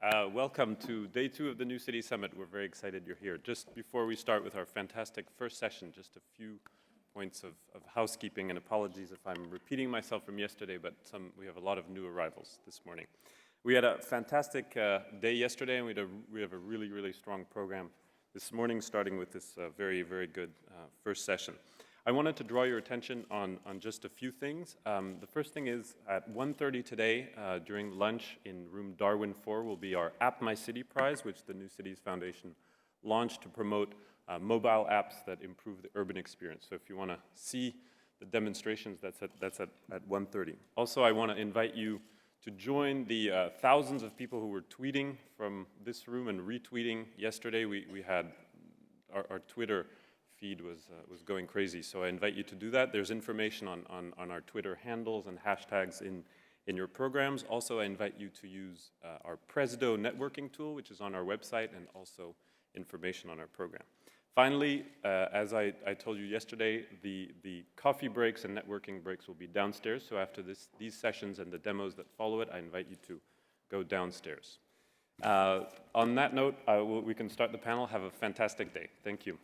Welcome to day 2 of the New City Summit. We're very excited you're here. Just before we start with our fantastic first session, just a few points of housekeeping, and apologies if I'm repeating myself from yesterday, but we have a lot of new arrivals this morning. We had a fantastic day yesterday, and we have a really, really strong program this morning, starting with this very, very good first session. I wanted to draw your attention on just a few things. The first thing is at 1:30 today, during lunch in room Darwin 4, will be our App My City Prize, which the New Cities Foundation launched to promote mobile apps that improve the urban experience. So if you want to see the demonstrations, that's at 1:30. Also, I want to invite you to join the thousands of people who were tweeting from this room and retweeting yesterday. We had our Twitter feed was going crazy, so I invite you to do that. There's information on our Twitter handles and hashtags in your programs. Also, I invite you to use our Presdo networking tool, which is on our website, and also information on our program. Finally, as I told you yesterday, the coffee breaks and networking breaks will be downstairs, so after these sessions and the demos that follow it, I invite you to go downstairs. On that note, we can start the panel. Have a fantastic day. Thank you.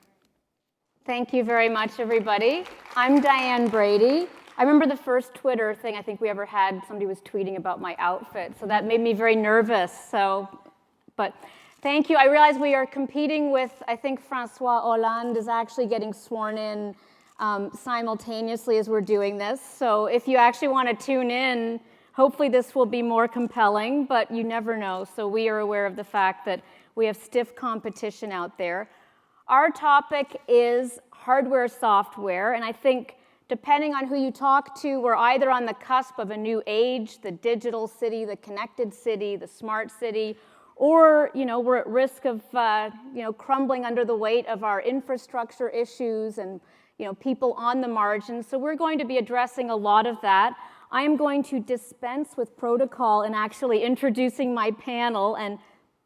Thank you very much, everybody. I'm Diane Brady. I remember the first Twitter thing I think we ever had, somebody was tweeting about my outfit, so that made me very nervous. But thank you. I realize we are competing with, I think Francois Hollande is actually getting sworn in simultaneously as we're doing this. So if you actually want to tune in, hopefully this will be more compelling, but you never know. So we are aware of the fact that we have stiff competition out there. Our topic is hardware, software, and I think depending on who you talk to, we're either on the cusp of a new age, the digital city, the connected city, the smart city, or we're at risk of crumbling under the weight of our infrastructure issues and people on the margins. So we're going to be addressing a lot of that. I am going to dispense with protocol and actually introducing my panel, and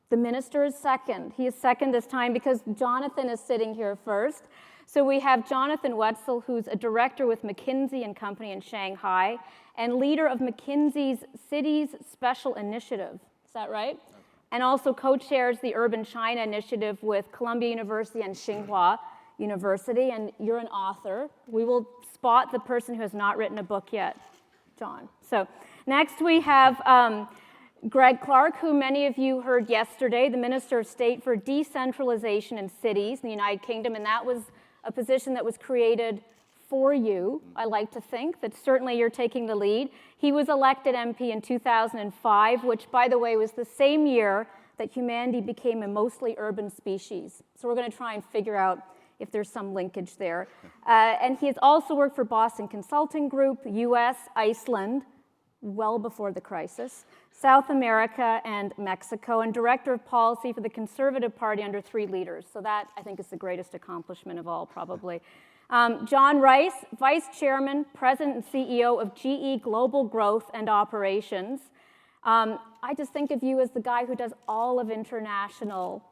the minister is second. He is second this time because Jonathan is sitting here first. So we have Jonathan Woetzel, who's a director with McKinsey and Company in Shanghai and leader of McKinsey's Cities Special Initiative. Is that right? Okay. And also co-chairs the Urban China Initiative with Columbia University and Tsinghua University. And you're an author. We will spot the person who has not written a book yet, John. So next we have Greg Clark, who many of you heard yesterday, the Minister of State for Decentralisation in Cities in the United Kingdom, and that was a position that was created for you. I like to think that certainly you're taking the lead. He was elected MP in 2005, which, by the way, was the same year that humanity became a mostly urban species. So we're going to try and figure out if there's some linkage there. And he has also worked for Boston Consulting Group, US, Iceland, well before the crisis, South America, and Mexico, and director of policy for the Conservative Party under 3 leaders. So that, I think, is the greatest accomplishment of all, probably. John Rice, vice chairman, president, and CEO of GE Global Growth and Operations. I just think of you as the guy who does all of international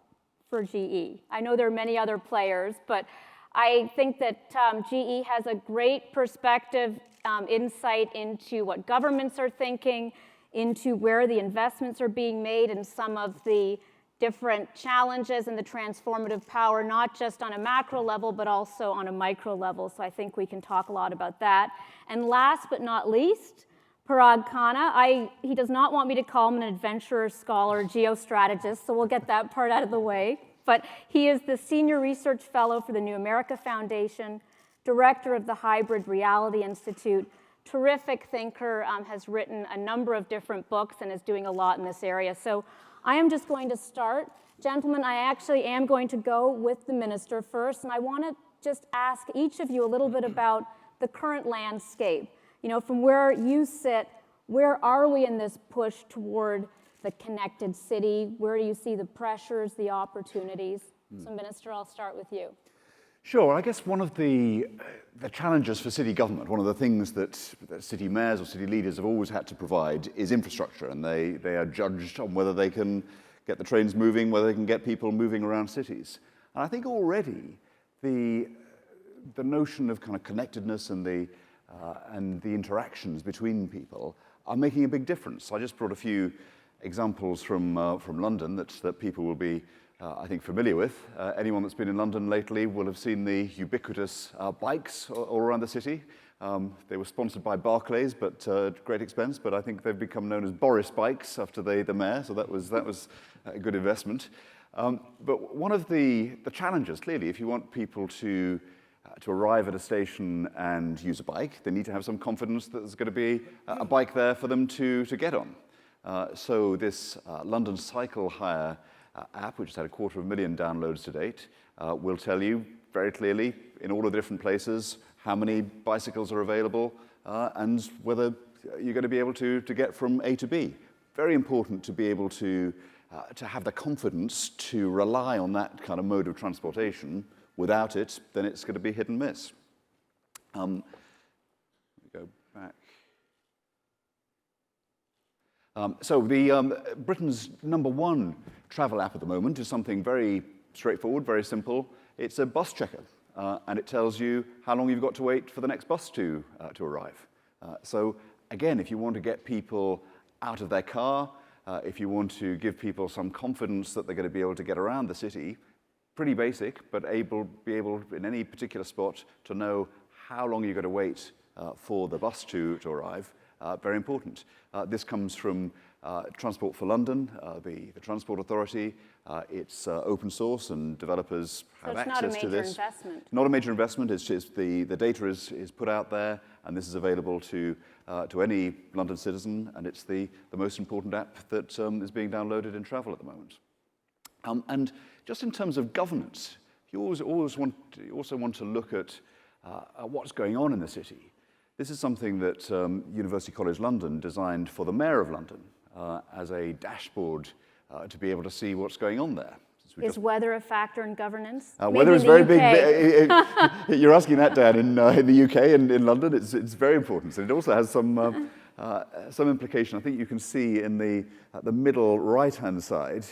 for GE. I know there are many other players, but I think that GE has a great perspective, insight into what governments are thinking, into where the investments are being made, and some of the different challenges and the transformative power, not just on a macro level, but also on a micro level. So I think we can talk a lot about that. And last but not least, Parag Khanna. He does not want me to call him an adventurer, scholar, geostrategist, so we'll get that part out of the way. But he is the Senior Research Fellow for the New America Foundation, Director of the Hybrid Reality Institute, terrific thinker, has written a number of different books and is doing a lot in this area. So I am just going to start. Gentlemen, I actually am going to go with the minister first, and I want to just ask each of you a little bit about the current landscape. From where you sit, where are we in this push toward the connected city? Where do you see the pressures, the opportunities? So, Minister, I'll start with you. Sure. I guess one of the challenges for city government, one of the things that city mayors or city leaders have always had to provide is infrastructure, and they are judged on whether they can get the trains moving, whether they can get people moving around cities. And I think already the notion of kind of connectedness and the interactions between people are making a big difference. I just brought a few examples from London that people will be, I think, familiar with. Anyone that's been in London lately will have seen the ubiquitous bikes all around the city. They were sponsored by Barclays, but at great expense. But I think they've become known as Boris bikes after the mayor. So that was a good investment. But one of the challenges, clearly, if you want people to arrive at a station and use a bike, they need to have some confidence that there's going to be a bike there for them to get on. So this London Cycle Hire app, which has had 250,000 downloads to date, will tell you very clearly in all of the different places how many bicycles are available and whether you're going to be able to get from A to B. Very important to be able to have the confidence to rely on that kind of mode of transportation. Without it, then it's going to be hit and miss. Let me go back. So Britain's #1 travel app at the moment is something very straightforward, very simple. It's a bus checker, and it tells you how long you've got to wait for the next bus to arrive. So again, if you want to get people out of their car, if you want to give people some confidence that they're going to be able to get around the city, pretty basic, but be able in any particular spot to know how long you're going to wait for the bus to arrive. Very important. This comes from Transport for London, the Transport Authority. It's open source and developers have access to this. So it's not a major investment? Not a major investment. It's just the data is put out there, and this is available to any London citizen, and it's the most important app that is being downloaded in travel at the moment. And just in terms of governance, you also want to look at what's going on in the city. This is something that University College London designed for the Mayor of London as a dashboard to be able to see what's going on there. Is weather a factor in governance? Weather is very big. You're asking that, Dan, in the UK and in London. It's very important. And it also has some implication. I think you can see in the middle right-hand side,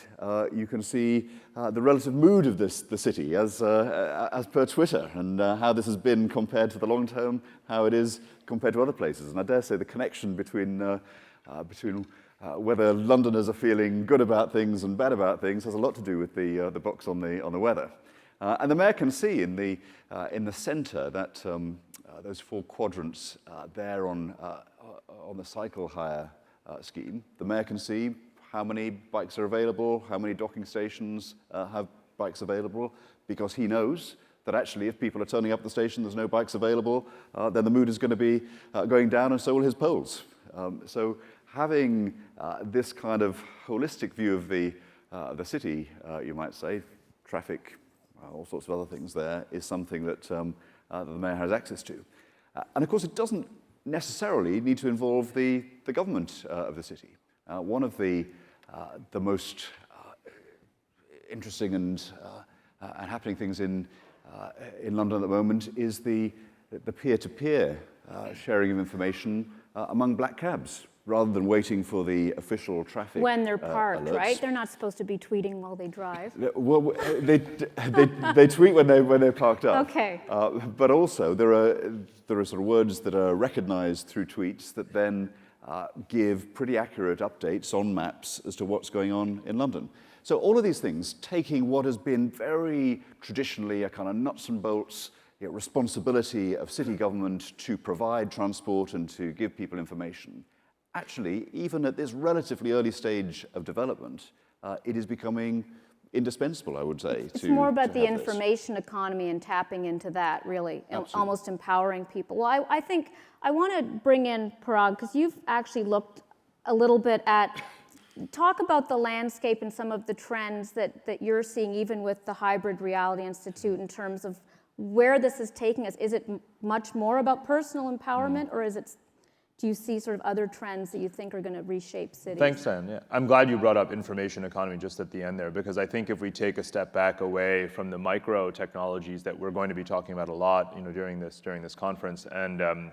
you can see the relative mood of the city as per Twitter, and how this has been compared to the long term, how it is compared to other places. And I dare say the connection between whether Londoners are feeling good about things and bad about things has a lot to do with the box on the weather. And the mayor can see in the centre that those 4 quadrants there on the cycle hire scheme. The mayor can see how many bikes are available, how many docking stations have bikes available, because he knows that actually if people are turning up at the station, there's no bikes available, then the mood is going to be going down, and so will his polls. So having this kind of holistic view of the city, you might say, traffic, all sorts of other things there, is something that the mayor has access to. And of course, it doesn't necessarily need to involve the government of the city. One of the most interesting and happening things in London at the moment is the peer-to-peer sharing of information among black cabs, rather than waiting for the official traffic when they're parked, alerts. right? They're not supposed to be tweeting while they drive. Well, they tweet when they're parked up. Okay. But also there are sort of words that are recognised through tweets that then give pretty accurate updates on maps as to what's going on in London. So all of these things, taking what has been very traditionally a kind of nuts and bolts responsibility of city government to provide transport and to give people information. Actually, even at this relatively early stage of development, it is becoming indispensable, I would say. It's more about the information economy and tapping into that, really, almost empowering people. Well, I think I want to bring in Parag, because you've actually looked a little bit at, talk about the landscape and some of the trends that you're seeing, even with the Hybrid Reality Institute, in terms of where this is taking us. Is it much more about personal empowerment, or do you see sort of other trends that you think are going to reshape cities? Thanks, Dan. Yeah. I'm glad you brought up information economy just at the end there, because I think if we take a step back away from the micro technologies that we're going to be talking about a lot, during this conference, and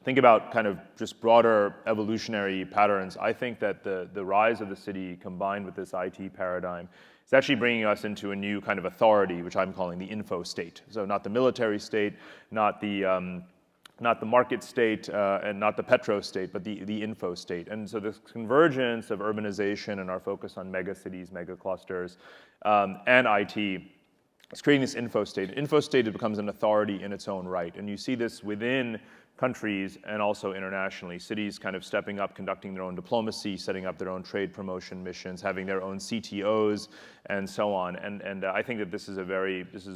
think about kind of just broader evolutionary patterns, I think that the rise of the city combined with this IT paradigm is actually bringing us into a new kind of authority, which I'm calling the info state. So not the military state, not the not the market state and not the petro state, but the info state. And so this convergence of urbanization and our focus on mega cities, mega clusters, and IT, it's creating this info state. Info state, it becomes an authority in its own right. And you see this within countries and also internationally. Cities kind of stepping up, conducting their own diplomacy, setting up their own trade promotion missions, having their own CTOs, and so on. And I think that this is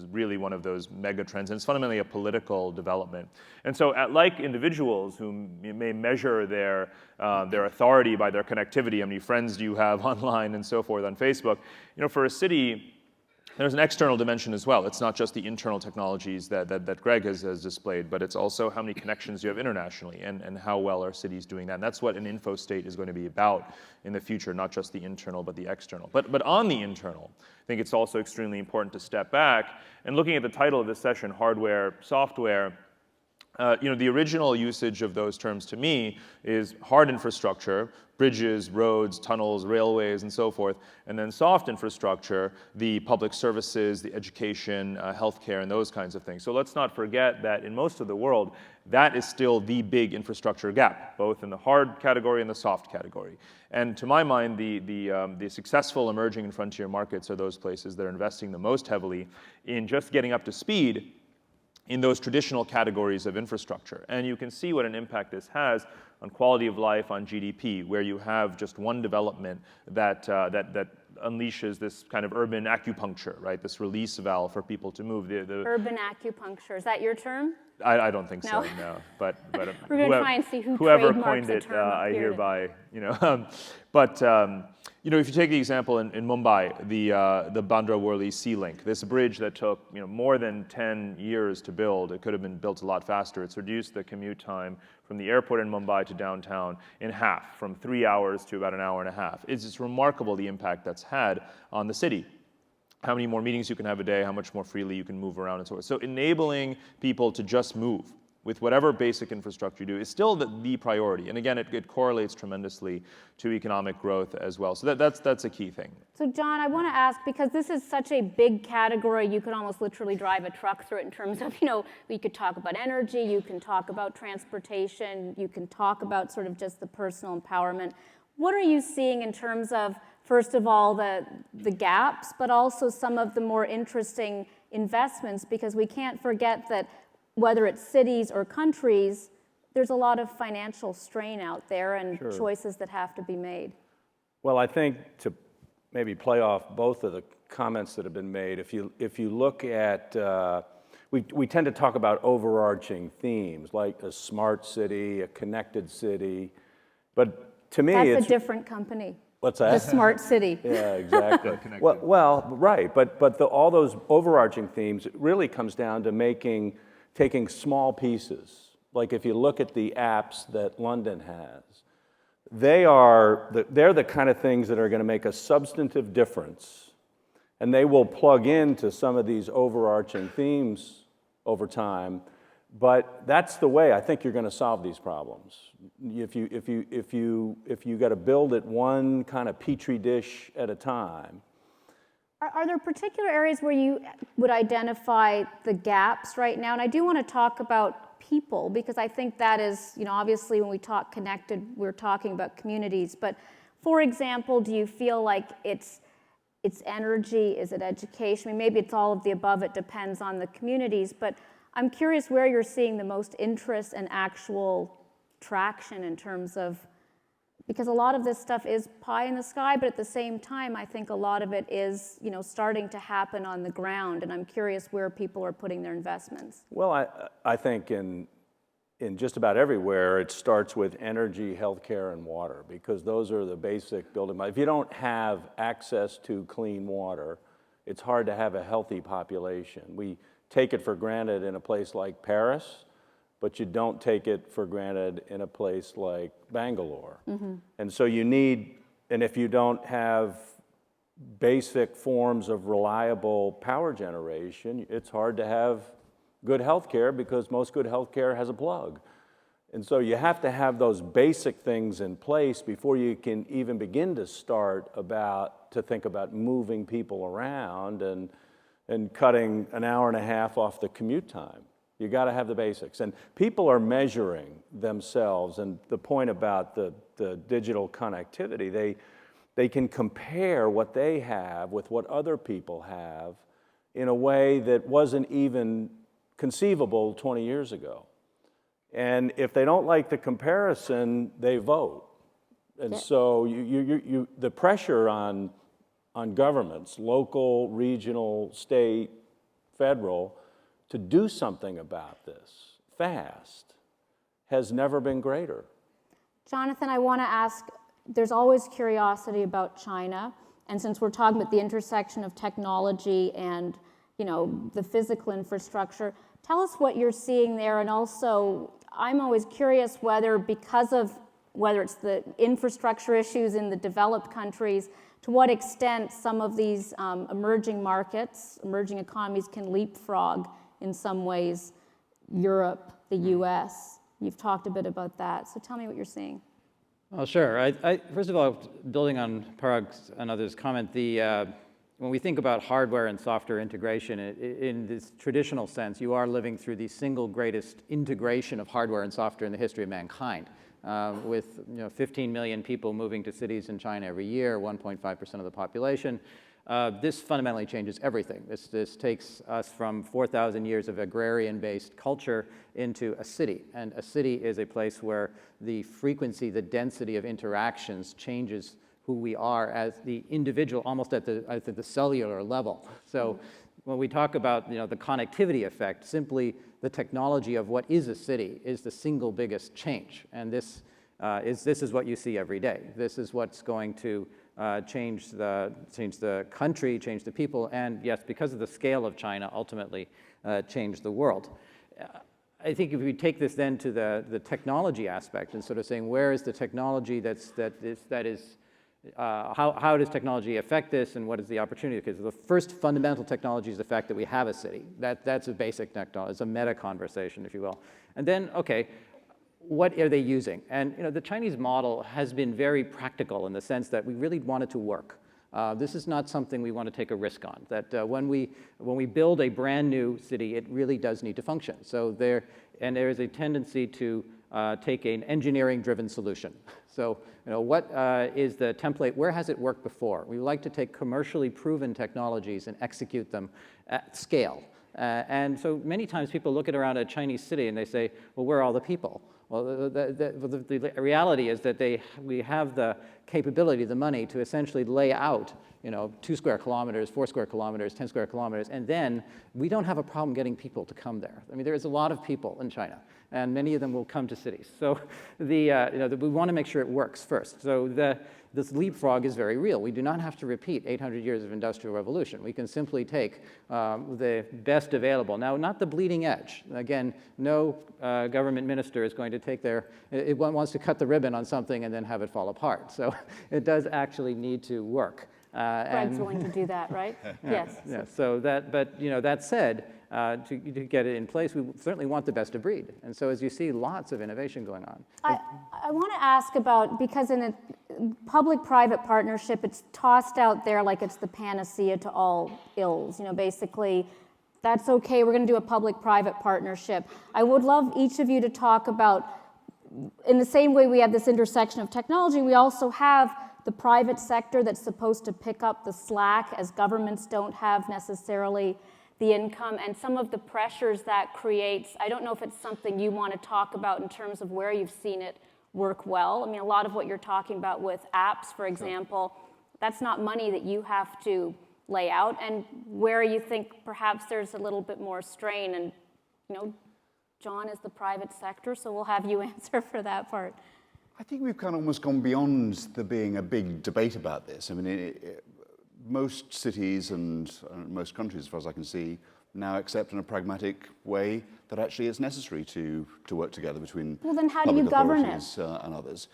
really one of those mega trends, and it's fundamentally a political development. And so, like individuals who may measure their authority by their connectivity, how many friends do you have online and so forth on Facebook, for a city, there's an external dimension as well. It's not just the internal technologies that Greg has displayed, but it's also how many connections you have internationally and how well are cities doing that. And that's what an info state is going to be about in the future, not just the internal, but the external. But on the internal, I think it's also extremely important to step back and looking at the title of this session, hardware, software. The original usage of those terms to me is hard infrastructure, bridges, roads, tunnels, railways, and so forth, and then soft infrastructure, the public services, the education, healthcare, and those kinds of things. So let's not forget that in most of the world, that is still the big infrastructure gap, both in the hard category and the soft category. And to my mind, the successful emerging and frontier markets are those places that are investing the most heavily in just getting up to speed in those traditional categories of infrastructure. And you can see what an impact this has on quality of life, on GDP, where you have just one development that unleashes this kind of urban acupuncture, right? This release valve for people to move. Urban acupuncture, is that your term? I don't think so, No. no. But We're going to try and see whoever trademarks coined the it, term I here. hereby, if you take the example in Mumbai, the Bandra Worli Sea Link, this bridge that took more than 10 years to build, it could have been built a lot faster. It's reduced the commute time from the airport in Mumbai to downtown in half, from 3 hours to about an hour and a half. It's just remarkable the impact that's had on the city. How many more meetings you can have a day, how much more freely you can move around and so forth. So enabling people to just move with whatever basic infrastructure you do is still the priority. And again, it correlates tremendously to economic growth as well. So that's a key thing. So John, I want to ask, because this is such a big category, you could almost literally drive a truck through it in terms of, we could talk about energy, you can talk about transportation, you can talk about sort of just the personal empowerment. What are you seeing in terms of, first of all, the gaps, but also some of the more interesting investments? Because we can't forget that whether it's cities or countries, there's a lot of financial strain out there and Sure. choices that have to be made. Well, I think to maybe play off both of the comments that have been made, if you look at, we tend to talk about overarching themes like a smart city, a connected city, but to me That's a different company. What's The that? smart city. Yeah, exactly. Connected. well, right, but all those overarching themes, it really comes down to taking small pieces. Like if you look at the apps that London has, they're the kind of things that are going to make a substantive difference, and they will plug into some of these overarching themes over time. But that's the way I think you're going to solve these problems. If you got to build it one kind of petri dish at a time. Are there particular areas where you would identify the gaps right now? And I do want to talk about people, because I think that is, obviously when we talk connected, we're talking about communities. But for example, do you feel like it's energy? Is it education? I mean, maybe it's all of the above. It depends on the communities. But I'm curious where you're seeing the most interest and actual traction in terms of, because a lot of this stuff is pie in the sky, but at the same time, I think a lot of it is, starting to happen on the ground, and I'm curious where people are putting their investments. Well, I think in just about everywhere, it starts with energy, healthcare, and water, because those are the basic building blocks. If you don't have access to clean water, it's hard to have a healthy population. We take it for granted in a place like Paris, but you don't take it for granted in a place like Bangalore. Mm-hmm. And so and if you don't have basic forms of reliable power generation, it's hard to have good health care, because most good health care has a plug. And so you have to have those basic things in place before you can even begin to think about moving people around and cutting an hour and a half off the commute time. You got to have the basics. And people are measuring themselves, and the point about the digital connectivity, they can compare what they have with what other people have in a way that wasn't even conceivable 20 years ago. And if they don't like the comparison, they vote. And so the pressure on governments, local, regional, state, federal, to do something about this fast has never been greater. Jonathan, I want to ask, there's always curiosity about China, and since we're talking about the intersection of technology and, the physical infrastructure, tell us what you're seeing there, and also, I'm always curious whether it's the infrastructure issues in the developed countries, to what extent some of these emerging markets, emerging economies can leapfrog in some ways Europe, the US. You've talked a bit about that, so tell me what you're seeing. Well, sure. First of all, building on Parag's and others' comment, when we think about hardware and software integration, in this traditional sense, you are living through the single greatest integration of hardware and software in the history of mankind. With 15 million people moving to cities in China every year, 1.5% of the population. This fundamentally changes everything. This takes us from 4,000 years of agrarian-based culture into a city. And a city is a place where the frequency, the density of interactions changes who we are as the individual, almost at the cellular level. So when we talk about the connectivity effect, simply the technology of what is a city is the single biggest change. And this is what you see every day. This is what's going to change the country, change the people, and yes, because of the scale of China, ultimately change the world. I think if we take this then to the technology aspect and sort of saying, where is the technology how does technology affect this, and what is the opportunity? Because the first fundamental technology is the fact that we have a city. That's a basic technology. It's a meta conversation, if you will. And then, okay, what are they using? And the Chinese model has been very practical in the sense that we really want it to work. This is not something we want to take a risk on. That when we build a brand new city, it really does need to function. So there is a tendency to take an engineering-driven solution. So what is the template? Where has it worked before? We like to take commercially proven technologies and execute them at scale. And so many times people look at around a Chinese city and they say, well, where are all the people? Well, the reality is that we have the capability, the money to essentially lay out 2 square kilometers, 4 square kilometers, 10 square kilometers, and then we don't have a problem getting people to come there. I mean, there is a lot of people in China, and many of them will come to cities. So we want to make sure it works first. So this leapfrog is very real. We do not have to repeat 800 years of industrial revolution. We can simply take the best available. Now, not the bleeding edge. Again, no government minister is going to take it wants to cut the ribbon on something and then have it fall apart. So it does actually need to work. Greg's willing to do that, right? Yes. Yeah. So that said, to get it in place, we certainly want the best of breed. And so as you see, lots of innovation going on. I want to ask about, because in a public-private partnership, it's tossed out there like it's the panacea to all ills. Basically, that's okay, we're going to do a public-private partnership. I would love each of you to talk about, in the same way we have this intersection of technology, we also have the private sector that's supposed to pick up the slack as governments don't have necessarily the income, and some of the pressures that creates. I don't know if it's something you want to talk about in terms of where you've seen it work well. I mean, a lot of what you're talking about with apps, for example, that's not money that you have to lay out, and where you think perhaps there's a little bit more strain, and John is the private sector, so we'll have you answer for that part. I think we've kind of almost gone beyond there being a big debate about this. I mean, most cities and most countries, as far as I can see, now accept in a pragmatic way that actually it's necessary to work together between well, then how do you govern it? And others.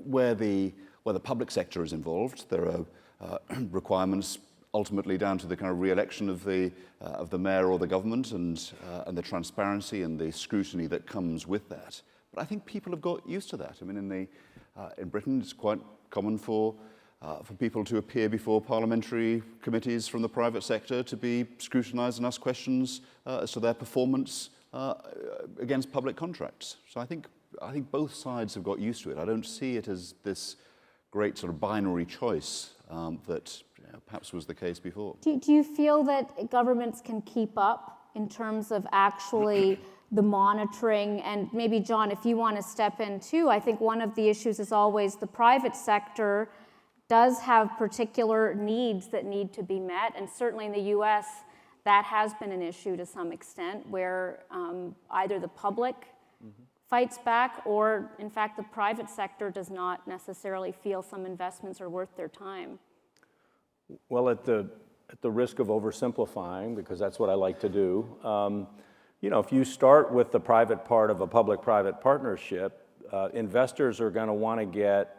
Where the public sector is involved, there are requirements ultimately down to the kind of re-election of the mayor or the government and the transparency and the scrutiny that comes with that. But I think people have got used to that. I mean, in Britain, it's quite common for people to appear before parliamentary committees from the private sector to be scrutinised and asked questions as to their performance against public contracts. So I think both sides have got used to it. I don't see it as this great sort of binary choice that perhaps was the case before. Do you feel that governments can keep up in terms of actually the monitoring? And maybe, John, if you want to step in too, I think one of the issues is always the private sector does have particular needs that need to be met. And certainly in the US, that has been an issue to some extent where either the public fights back or, in fact, the private sector does not necessarily feel some investments are worth their time. Well, at the risk of oversimplifying, because that's what I like to do, if you start with the private part of a public-private partnership, investors are going to want to get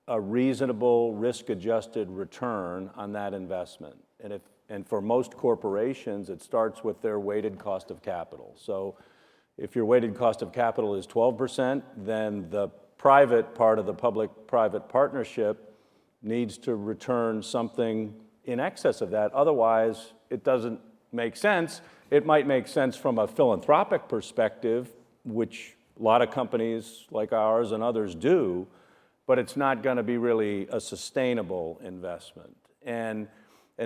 a reasonable, risk-adjusted return on that investment. And for most corporations, it starts with their weighted cost of capital. So if your weighted cost of capital is 12%, then the private part of the public-private partnership needs to return something in excess of that. Otherwise, it doesn't make sense. It might make sense from a philanthropic perspective, which a lot of companies like ours and others do, but it's not going to be really a sustainable investment. And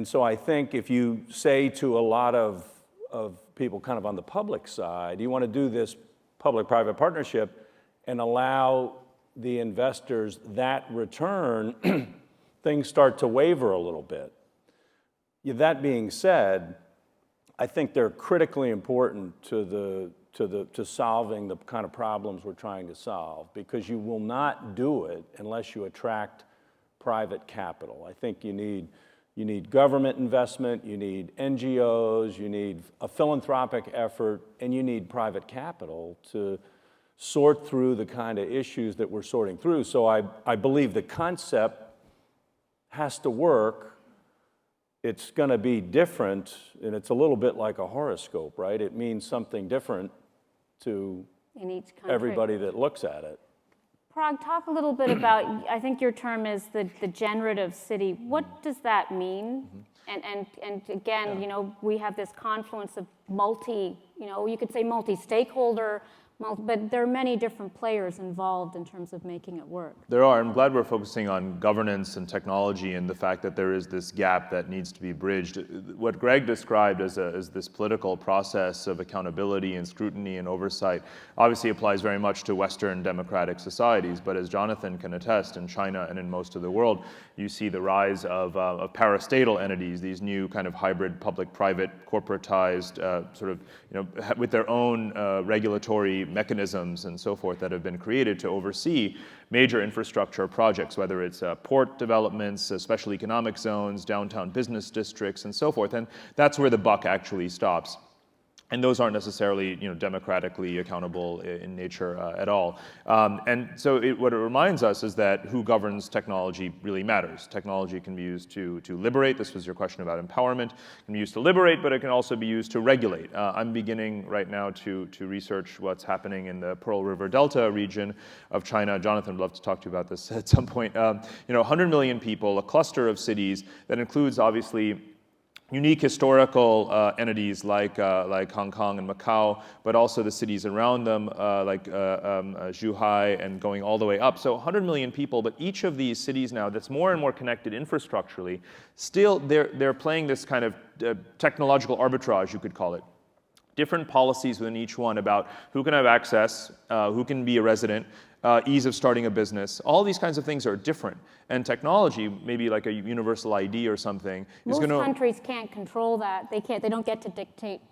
so I think if you say to a lot of people kind of on the public side, you want to do this public-private partnership and allow the investors that return, things start to waver a little bit. That being said, I think they're critically important to solving the kind of problems we're trying to solve, because you will not do it unless you attract private capital. I think you need government investment, you need NGOs, you need a philanthropic effort, and you need private capital to sort through the kind of issues that we're sorting through. So I believe the concept has to work. It's going to be different, and it's a little bit like a horoscope, right? It means something different to in each country. Everybody that looks at it. Parag, talk a little bit about, I think your term is the generative city. What does that mean? And again, we have this confluence of you could say multi-stakeholder, but there are many different players involved in terms of making it work. There are. I'm glad we're focusing on governance and technology and the fact that there is this gap that needs to be bridged. What Greg described as this political process of accountability and scrutiny and oversight obviously applies very much to Western democratic societies, but as Jonathan can attest, in China and in most of the world, you see the rise of parastatal entities, these new kind of hybrid public-private corporatized with their own regulatory mechanisms and so forth that have been created to oversee major infrastructure projects, whether it's port developments, special economic zones, downtown business districts, and so forth. And that's where the buck actually stops. And those aren't necessarily democratically accountable in nature at all. And so what it reminds us is that who governs technology really matters. Technology can be used to liberate. This was your question about empowerment. It can be used to liberate, but it can also be used to regulate. I'm beginning right now to research what's happening in the Pearl River Delta region of China. Jonathan would love to talk to you about this at some point. 100 million people, a cluster of cities that includes obviously unique historical entities like Hong Kong and Macau, but also the cities around them like Zhuhai and going all the way up. So 100 million people, but each of these cities now that's more and more connected infrastructurally, still they're playing this kind of technological arbitrage, you could call it. Different policies within each one about who can have access, who can be a resident, ease of starting a business. All these kinds of things are different. And technology, maybe like a universal ID or something, is going to... Most countries can't control that. They don't get to dictate,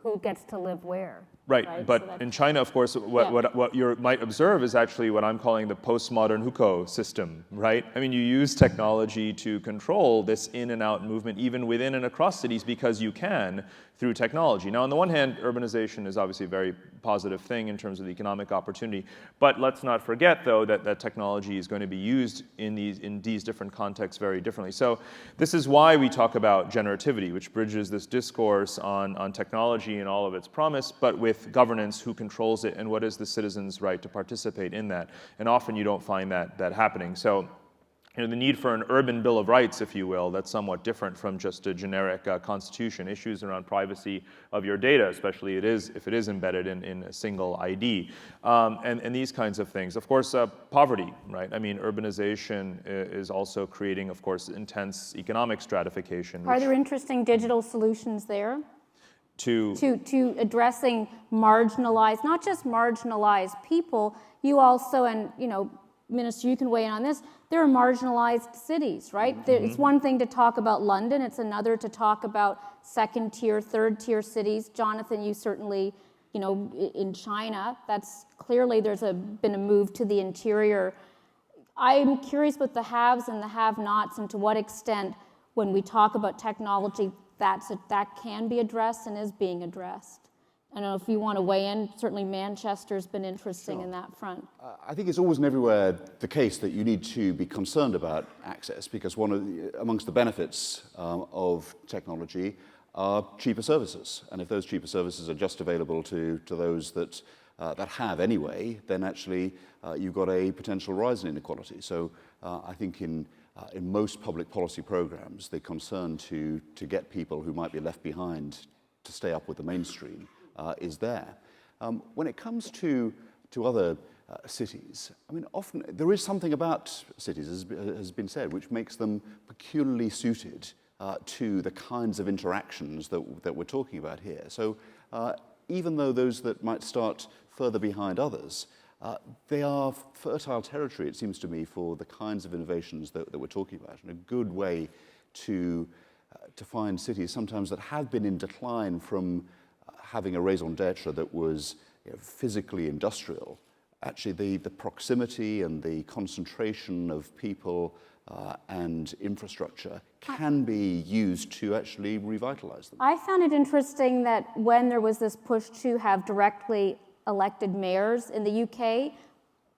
who gets to live where. Right, but so in China, of course, what you might observe is actually what I'm calling the postmodern hukou system, right? I mean, you use technology to control this in and out movement, even within and across cities, because you can through technology. Now, on the one hand, urbanization is obviously a very positive thing in terms of the economic opportunity, but let's not forget, though, that technology is going to be used in these different contexts very differently. So this is why we talk about generativity, which bridges this discourse on technology and all of its promise, but with governance, who controls it, and what is the citizen's right to participate in that. And often you don't find that happening. So the need for an urban Bill of Rights, if you will, that's somewhat different from just a generic constitution. Issues around privacy of your data, especially if it is embedded in a single ID, and these kinds of things. Of course, poverty, right? I mean, urbanization is also creating, of course, intense economic stratification. Are there interesting digital solutions there? To addressing marginalized, not just marginalized people, you also, and Minister, you can weigh in on this, there are marginalized cities, right? It's one thing to talk about London, it's another to talk about second tier, third tier cities. Jonathan, you certainly, in China, that's clearly been a move to the interior. I'm curious with the haves and the have-nots and to what extent when we talk about technology, that can be addressed and is being addressed. I don't know if you want to weigh in. Certainly Manchester's been interesting in that front. I think it's always and everywhere the case that you need to be concerned about access, because amongst the benefits of technology are cheaper services. And if those cheaper services are just available to those that have anyway, then actually you've got a potential rise in inequality. So I think in most public policy programs, the concern to get people who might be left behind to stay up with the mainstream is there. When it comes to other cities, I mean, often there is something about cities, as has been said, which makes them peculiarly suited to the kinds of interactions that we're talking about here. So even though those that might start further behind others, they are fertile territory, it seems to me, for the kinds of innovations that we're talking about, and a good way to find cities sometimes that have been in decline from having a raison d'etre that was physically industrial. Actually, the proximity and the concentration of people and infrastructure can be used to actually revitalize them. I found it interesting that when there was this push to have directly elected mayors in the UK,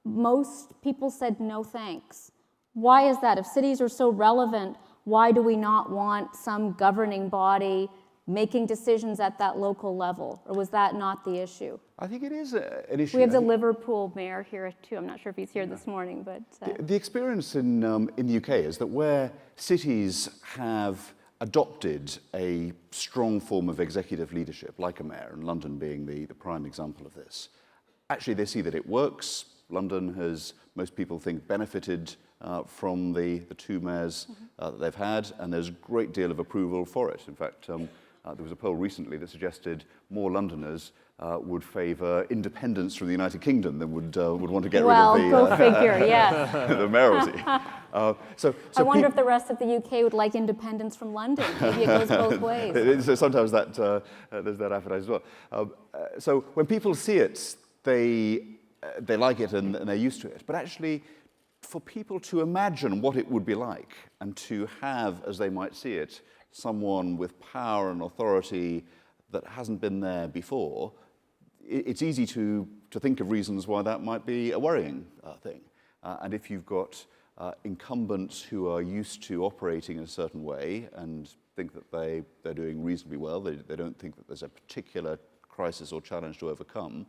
most people said no thanks. Why is that? If cities are so relevant, why do we not want some governing body making decisions at that local level? Or was that not the issue? I think it is an issue. We have the Liverpool mayor here too. I'm not sure if he's here this morning, but... The experience in the UK is that where cities have adopted a strong form of executive leadership, like a mayor, and London being the prime example of this, actually they see that it works. London has, most people think, benefited from the two mayors that they've had, and there's a great deal of approval for it. In fact, there was a poll recently that suggested more Londoners would favour independence from the United Kingdom than would want to get rid of the... Well, go figure, yes. the mayoralty. So I wonder if the rest of the UK would like independence from London. Maybe it goes both ways. So sometimes there's that appetite as well. So when people see it, they like it and they're used to it. But actually, for people to imagine what it would be like and to have, as they might see it, someone with power and authority that hasn't been there before, it's easy to think of reasons why that might be a worrying thing. And if you've got incumbents who are used to operating in a certain way and think that they're doing reasonably well, they don't think that there's a particular crisis or challenge to overcome,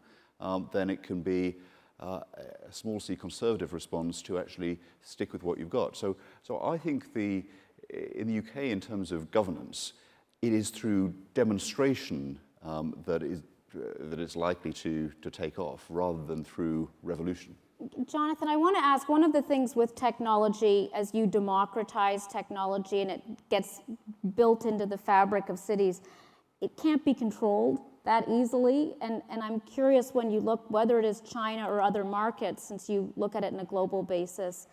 then it can be a small c conservative response to actually stick with what you've got. So I think in the UK, in terms of governance, it is through demonstration that it's likely to take off, rather than through revolution. Jonathan, I want to ask, one of the things with technology, as you democratize technology and it gets built into the fabric of cities, it can't be controlled that easily. And I'm curious, when you look, whether it is China or other markets, since you look at it on a global basis,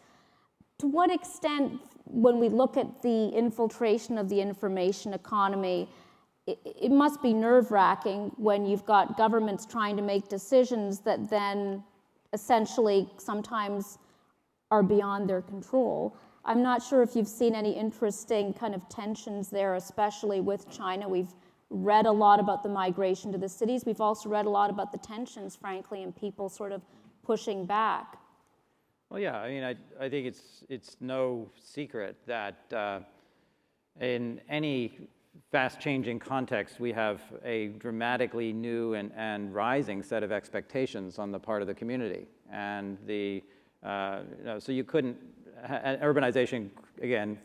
to what extent, when we look at the infiltration of the information economy, it must be nerve-wracking when you've got governments trying to make decisions that then essentially sometimes are beyond their control. I'm not sure if you've seen any interesting kind of tensions there, especially with China. We've read a lot about the migration to the cities. We've also read a lot about the tensions, frankly, and people sort of pushing back. Well, yeah, I mean, I think it's no secret that in any fast-changing context, we have a dramatically new and rising set of expectations on the part of the community. And so you couldn't and urbanization, again,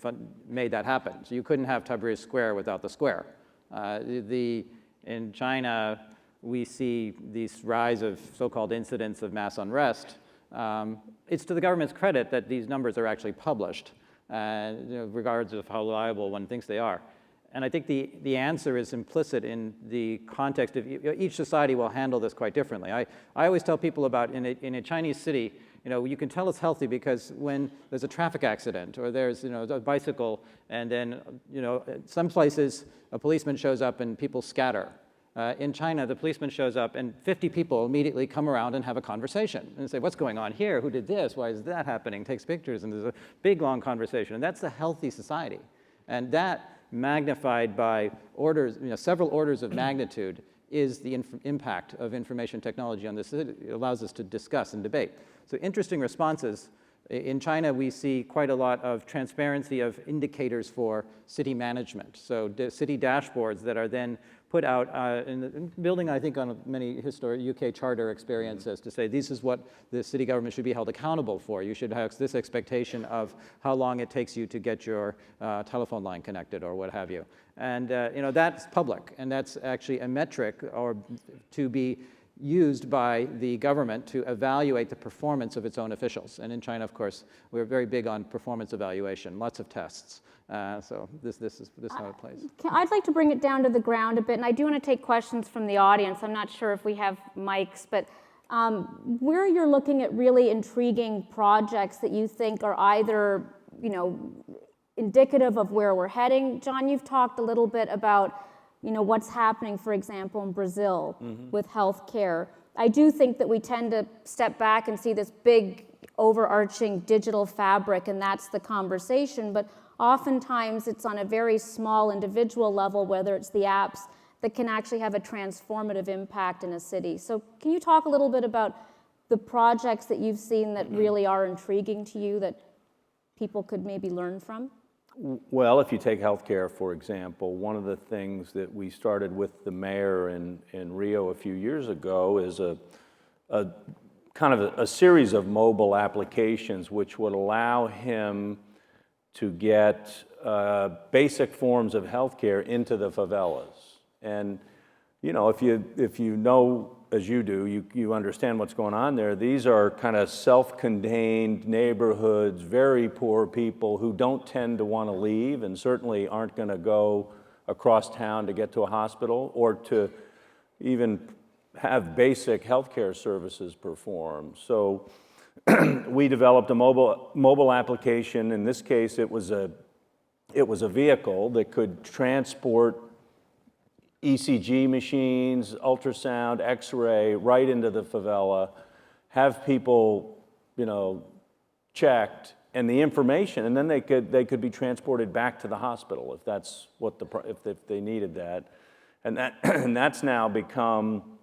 made that happen. So you couldn't have Tahrir Square without the square. In China, we see this rise of so-called incidents of mass unrest. It's to the government's credit that these numbers are actually published, regardless of how reliable one thinks they are. And I think the answer is implicit in the context of each society will handle this quite differently. I always tell people about in a Chinese city, you can tell it's healthy because when there's a traffic accident or there's a bicycle, and then some places a policeman shows up and people scatter. In China, the policeman shows up and 50 people immediately come around and have a conversation and say, what's going on here? Who did this? Why is that happening? Takes pictures, and there's a big, long conversation. And that's a healthy society. And that, magnified by orders, several orders of magnitude, is the impact of information technology on this city. It allows us to discuss and debate. So interesting responses. In China, we see quite a lot of transparency of indicators for city management. So city dashboards that are then put out building, I think, on many historic UK charter experiences to say this is what the city government should be held accountable for. You should have this expectation of how long it takes you to get your telephone line connected or what have you. And that's public, and that's actually a metric or to be used by the government to evaluate the performance of its own officials. And in China, of course, we're very big on performance evaluation, lots of tests. So this is how it plays. I'd like to bring it down to the ground a bit, and I do want to take questions from the audience. I'm not sure if we have mics, but where you're looking at really intriguing projects that you think are either, indicative of where we're heading. John, you've talked a little bit about what's happening, for example, in Brazil with healthcare. I do think that we tend to step back and see this big overarching digital fabric, and that's the conversation. But oftentimes it's on a very small individual level, whether it's the apps, that can actually have a transformative impact in a city. So can you talk a little bit about the projects that you've seen that really are intriguing to you that people could maybe learn from? Well, if you take healthcare, for example, one of the things that we started with the mayor in Rio a few years ago is a kind of a series of mobile applications which would allow him to get basic forms of healthcare into the favelas. And if you know, as you do, you understand what's going on there. These are kind of self-contained neighborhoods, very poor people who don't tend to want to leave and certainly aren't going to go across town to get to a hospital or to even have basic healthcare services performed. So we developed a mobile application. In this case, it was a vehicle that could transport ECG machines, ultrasound, X-ray, right into the favela, have people, checked, and the information, and then they could be transported back to the hospital if that's what if they needed that, and that's now become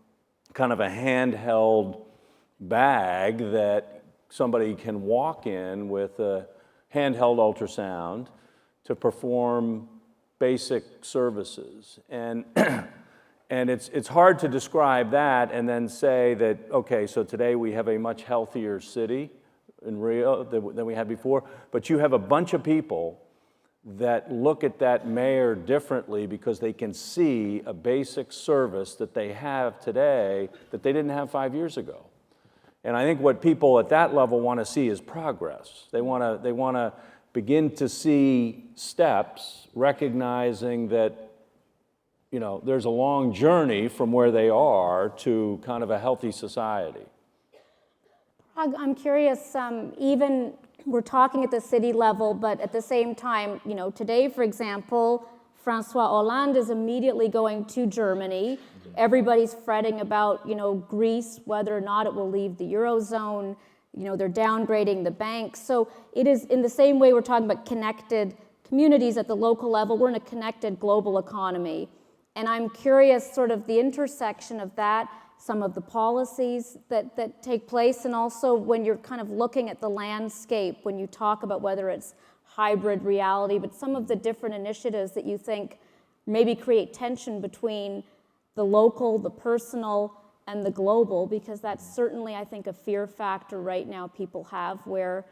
kind of a handheld bag that somebody can walk in with a handheld ultrasound to perform basic services. And it's hard to describe that and then say that, okay, so today we have a much healthier city in Rio than we had before, but you have a bunch of people that look at that mayor differently because they can see a basic service that they have today that they didn't have 5 years ago. And I think what people at that level want to see is progress. They want to begin to see steps, recognizing that there's a long journey from where they are to kind of a healthy society. I'm curious, even we're talking at the city level, but at the same time, today, for example, Francois Hollande is immediately going to Germany. Everybody's fretting about, Greece, whether or not it will leave the Eurozone. They're downgrading the banks. So it is in the same way we're talking about connected communities at the local level, we're in a connected global economy. And I'm curious sort of the intersection of that, some of the policies that take place, and also when you're kind of looking at the landscape, when you talk about whether it's hybrid reality, but some of the different initiatives that you think maybe create tension between the local, the personal, and the global, because that's certainly, I think, a fear factor right now people have where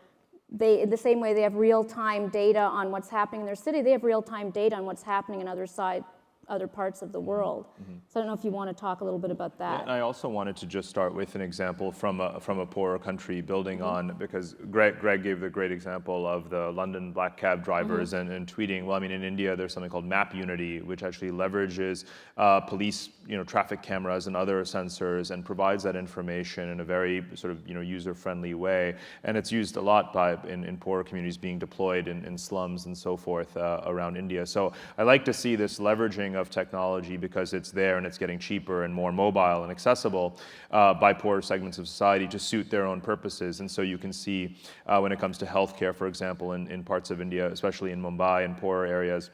in the same way they have real-time data on what's happening in their city, they have real-time data on what's happening in other parts of the world. So I don't know if you want to talk a little bit about that. And I also wanted to just start with an example from a poorer country, building on, because Greg gave the great example of the London black cab drivers and tweeting. Well, I mean, in India, there's something called Map Unity, which actually leverages police, traffic cameras and other sensors, and provides that information in a very sort of user-friendly way. And it's used a lot in poorer communities, being deployed in slums and so forth around India. So I like to see this leveraging of technology, because it's there and it's getting cheaper and more mobile and accessible by poorer segments of society to suit their own purposes. And so you can see when it comes to healthcare, for example, in parts of India, especially in Mumbai and poorer areas,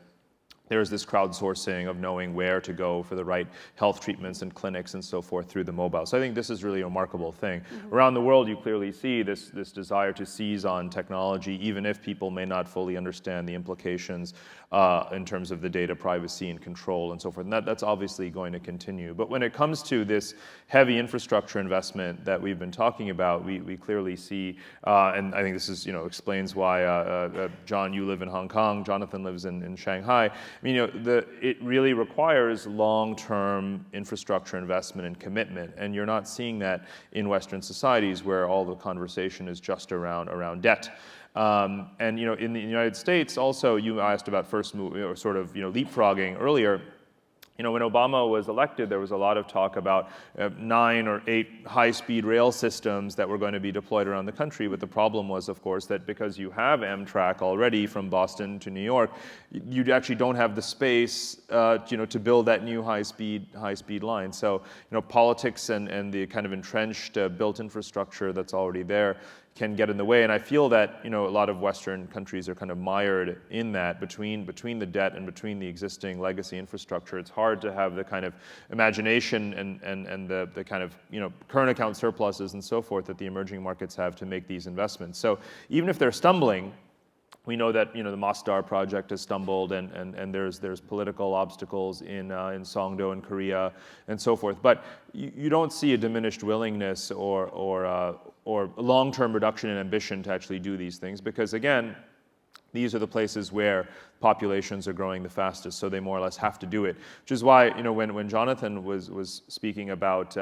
there's this crowdsourcing of knowing where to go for the right health treatments and clinics and so forth through the mobile. So I think this is really a remarkable thing. Around the world, you clearly see this desire to seize on technology, even if people may not fully understand the implications in terms of the data privacy and control and so forth. And that's obviously going to continue. But when it comes to this heavy infrastructure investment that we've been talking about, we clearly see, and I think this is, explains why, John, you live in Hong Kong, Jonathan lives in Shanghai. I mean, it really requires long-term infrastructure investment and commitment, and you're not seeing that in Western societies where all the conversation is just around debt. And in the United States, also, you asked about first move or sort of leapfrogging earlier. When Obama was elected, there was a lot of talk about 9 or 8 high-speed rail systems that were going to be deployed around the country. But the problem was, of course, that because you have Amtrak already from Boston to New York, you actually don't have the space, to build that new high-speed line. So, politics and the kind of entrenched built infrastructure that's already there can get in the way. And I feel that a lot of Western countries are kind of mired in that between the debt and between the existing legacy infrastructure. It's hard to have the kind of imagination and the kind of current account surpluses and so forth that the emerging markets have to make these investments. So even if they're stumbling, we know that the Masdar project has stumbled, and there's political obstacles in Songdo in Korea and so forth. But you don't see a diminished willingness or long-term reduction in ambition to actually do these things, because again, these are the places where populations are growing the fastest, so they more or less have to do it. Which is why, when Jonathan was speaking about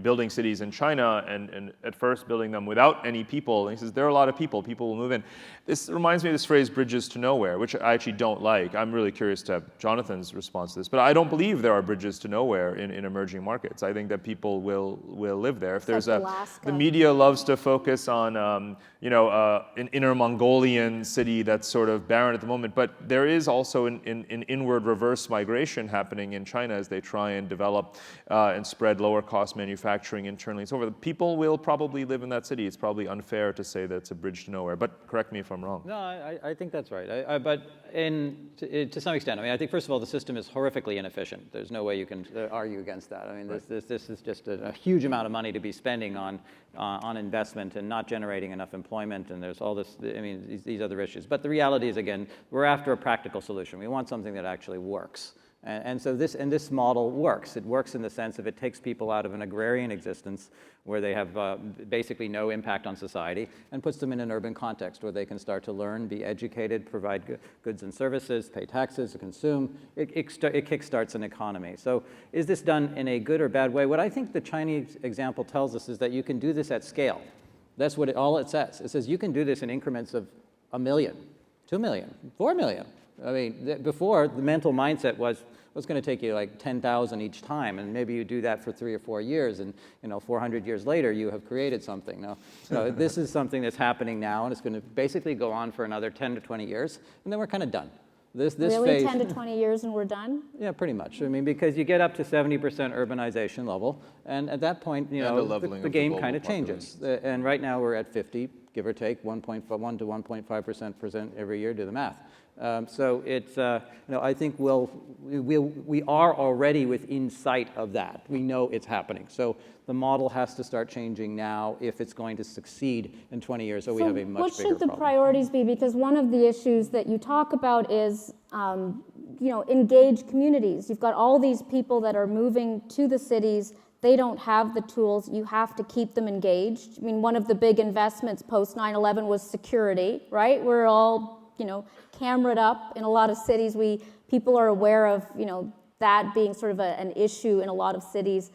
building cities in China and at first building them without any people, and he says there are a lot of people will move in. This reminds me of this phrase "bridges to nowhere," which I actually don't like. I'm really curious to have Jonathan's response to this, but I don't believe there are bridges to nowhere in emerging markets. I think that people will live there. If there's the media loves to focus on an Inner Mongolian city that's sort of barren at the moment, but there is also an inward reverse migration happening in China as they try and develop and spread lower cost manufacturing internally and so forth. People will probably live in that city. It's probably unfair to say that it's a bridge to nowhere, but correct me if I'm wrong. No, I think that's right. But to some extent, I think first of all, the system is horrifically inefficient. There's no way you can argue against that. I mean, this is just a huge amount of money to be spending on investment and not generating enough employment, and there's all this, these other issues. But the reality is, again, we're after a practical solution. We want something that actually works. And so this model works. It works in the sense of it takes people out of an agrarian existence where they have basically no impact on society and puts them in an urban context where they can start to learn, be educated, provide goods and services, pay taxes, consume. It kickstarts an economy. So is this done in a good or bad way? What I think the Chinese example tells us is that you can do this at scale. That's what all it says. It says you can do this in increments of 1 million, 2 million, 4 million. I mean, before, the mental mindset was, it's going to take you like 10,000 each time, and maybe you do that for 3 or 4 years, and 400 years later, you have created something. Now, this is something that's happening now, and it's going to basically go on for another 10 to 20 years, and then we're kind of done. This really, phase, 10 to 20 years and we're done? Yeah, pretty much. I mean, because you get up to 70% urbanization level, and at that point, the game kind of changes. And right now we're at 50, give or take, 1.1 to 1.5% every year. Do the math. So it's, I think we are already within sight of that. We know it's happening. So the model has to start changing now if it's going to succeed in 20 years. So we have a much bigger problem. What should the priorities be? Because one of the issues that you talk about is, engaged communities. You've got all these people that are moving to the cities. they don't have the tools. You have to keep them engaged. I mean, one of the big investments post 9/11 was security, right? We're all, camera'd up in a lot of cities. People are aware of, that being sort of an issue in a lot of cities.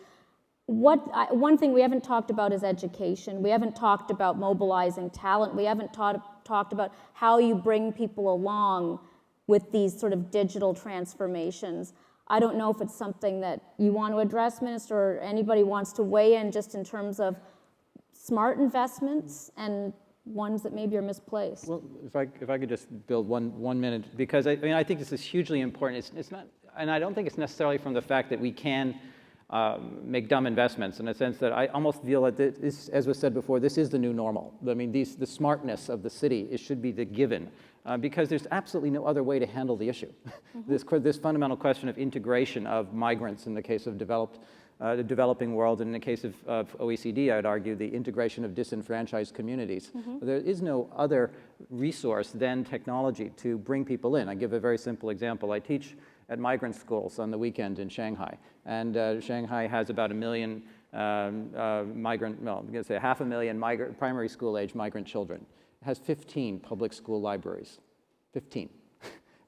One thing we haven't talked about is education. We haven't talked about mobilizing talent. We haven't talked about how you bring people along with these sort of digital transformations. I don't know if it's something that you want to address, Minister, or anybody wants to weigh in just in terms of smart investments and ones that maybe are misplaced. Well, if I could just build one minute, because I think this is hugely important. It's not, and I don't think it's necessarily from the fact that we can make dumb investments, in a sense that I almost feel that this, as was said before, this is the new normal. I mean, the smartness of the city, it should be the given, because there's absolutely no other way to handle the issue. This fundamental question of integration of migrants in the case of the developing world, and in the case of OECD, I'd argue the integration of disenfranchised communities. There is no other resource than technology to bring people in. I give a very simple example. I teach at migrant schools on the weekend in Shanghai. And Shanghai has about 1 million migrant, well, I'm going to say 500,000 primary school age migrant children. It has 15 public school libraries. 15.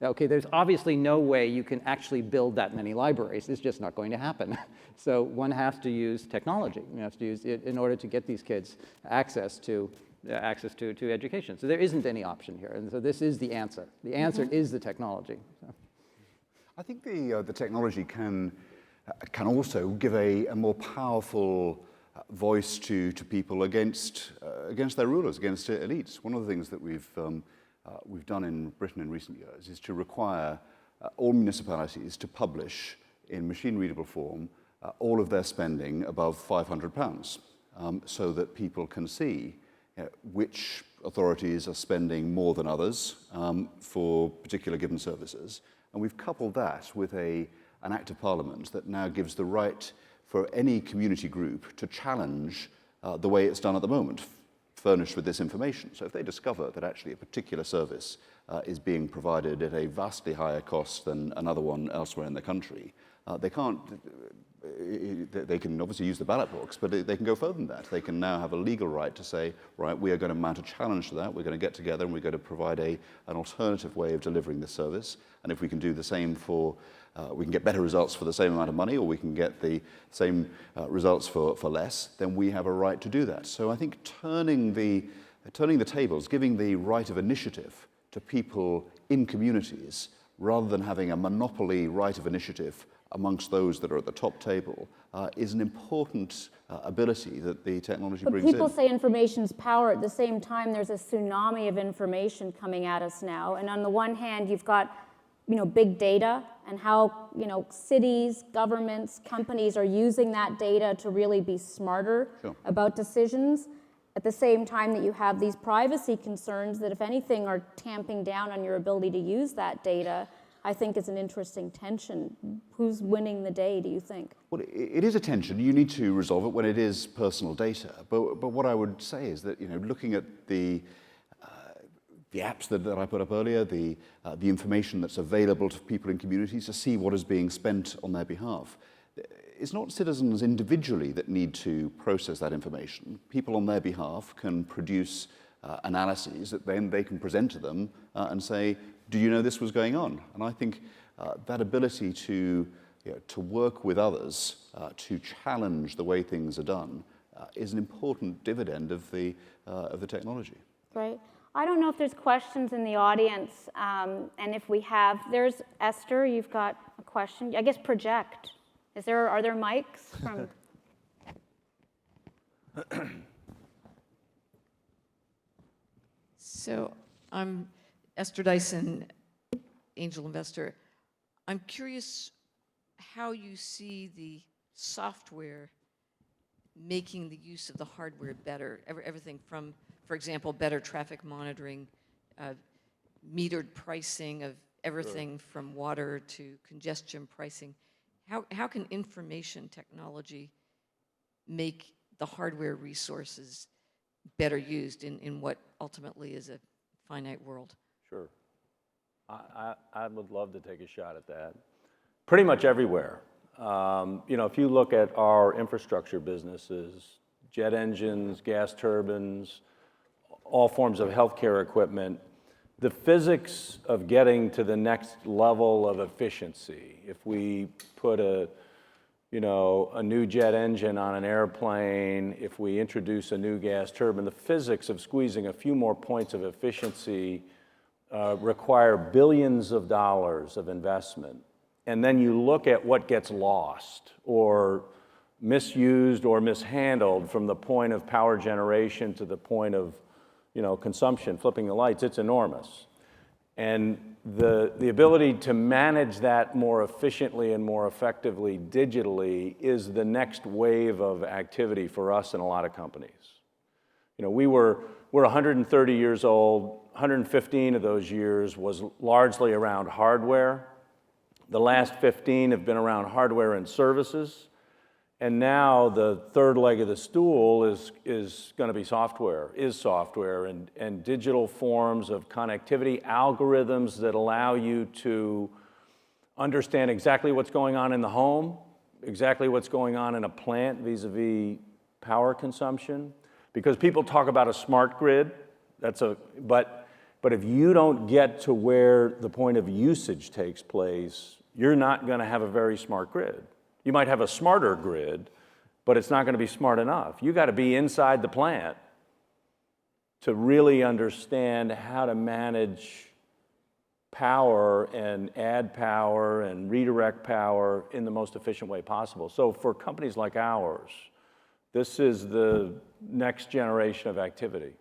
Okay, there's obviously no way you can actually build that many libraries. It's just not going to happen. So one has to use technology. You have to use it in order to get these kids access to education. So there isn't any option here. And so this is the answer. The answer is the technology. So. I think the technology can also give a more powerful voice to people against their rulers, against elites. One of the things that we've done in Britain in recent years is to require all municipalities to publish in machine-readable form all of their spending above £500, so that people can see which authorities are spending more than others for particular given services. And we've coupled that with an Act of Parliament that now gives the right for any community group to challenge the way it's done at the moment, furnished with this information. So if they discover that actually a particular service is being provided at a vastly higher cost than another one elsewhere in the country, they can obviously use the ballot box, but they can go further than that. They can now have a legal right to say, right, we are going to mount a challenge to that. We're going to get together and we're going to provide an alternative way of delivering this service. And if we can do the same we can get better results for the same amount of money, or we can get the same results for less, then we have a right to do that. So I think turning the tables, giving the right of initiative to people in communities, rather than having a monopoly right of initiative amongst those that are at the top table, is an important ability that the technology brings in. But people say information's power. At the same time, there's a tsunami of information coming at us now. And on the one hand, you've got big data and how cities, governments, companies are using that data to really be smarter about decisions. At the same time that you have these privacy concerns that, if anything, are tamping down on your ability to use that data, I think is an interesting tension. Who's winning the day, do you think? Well, it is a tension. You need to resolve it when it is personal data. But what I would say is that looking at the apps that I put up earlier, the information that's available to people in communities to see what is being spent on their behalf. It's not citizens individually that need to process that information. People on their behalf can produce analyses that then they can present to them and say, do you know this was going on? And I think that ability to work with others, to challenge the way things are done, is an important dividend of the technology. Great. I don't know if there's questions in the audience, and if we have, there's Esther, you've got a question. I guess project. Are there mics from? So I'm Esther Dyson, angel investor. I'm curious how you see the software making the use of the hardware better. Everything from, for example, better traffic monitoring, metered pricing of everything from water to congestion pricing. How can information technology make the hardware resources better used in what ultimately is a finite world? Sure. I would love to take a shot at that. Pretty much everywhere. If you look at our infrastructure businesses, jet engines, gas turbines, all forms of healthcare equipment, the physics of getting to the next level of efficiency, if we put a new jet engine on an airplane, if we introduce a new gas turbine, the physics of squeezing a few more points of efficiency require billions of dollars of investment. And then you look at what gets lost or misused or mishandled from the point of power generation to the point of consumption, flipping the lights, it's enormous. And the ability to manage that more efficiently and more effectively digitally is the next wave of activity for us and a lot of companies. We're 130 years old, 115 of those years was largely around hardware. The last 15 have been around hardware and services. And now the third leg of the stool is going to be software and digital forms of connectivity, algorithms that allow you to understand exactly what's going on in the home, exactly what's going on in a plant vis-a-vis power consumption. Because people talk about a smart grid, but if you don't get to where the point of usage takes place, you're not going to have a very smart grid. You might have a smarter grid, but it's not going to be smart enough. You got to be inside the plant to really understand how to manage power and add power and redirect power in the most efficient way possible. So for companies like ours, this is the next generation of activity.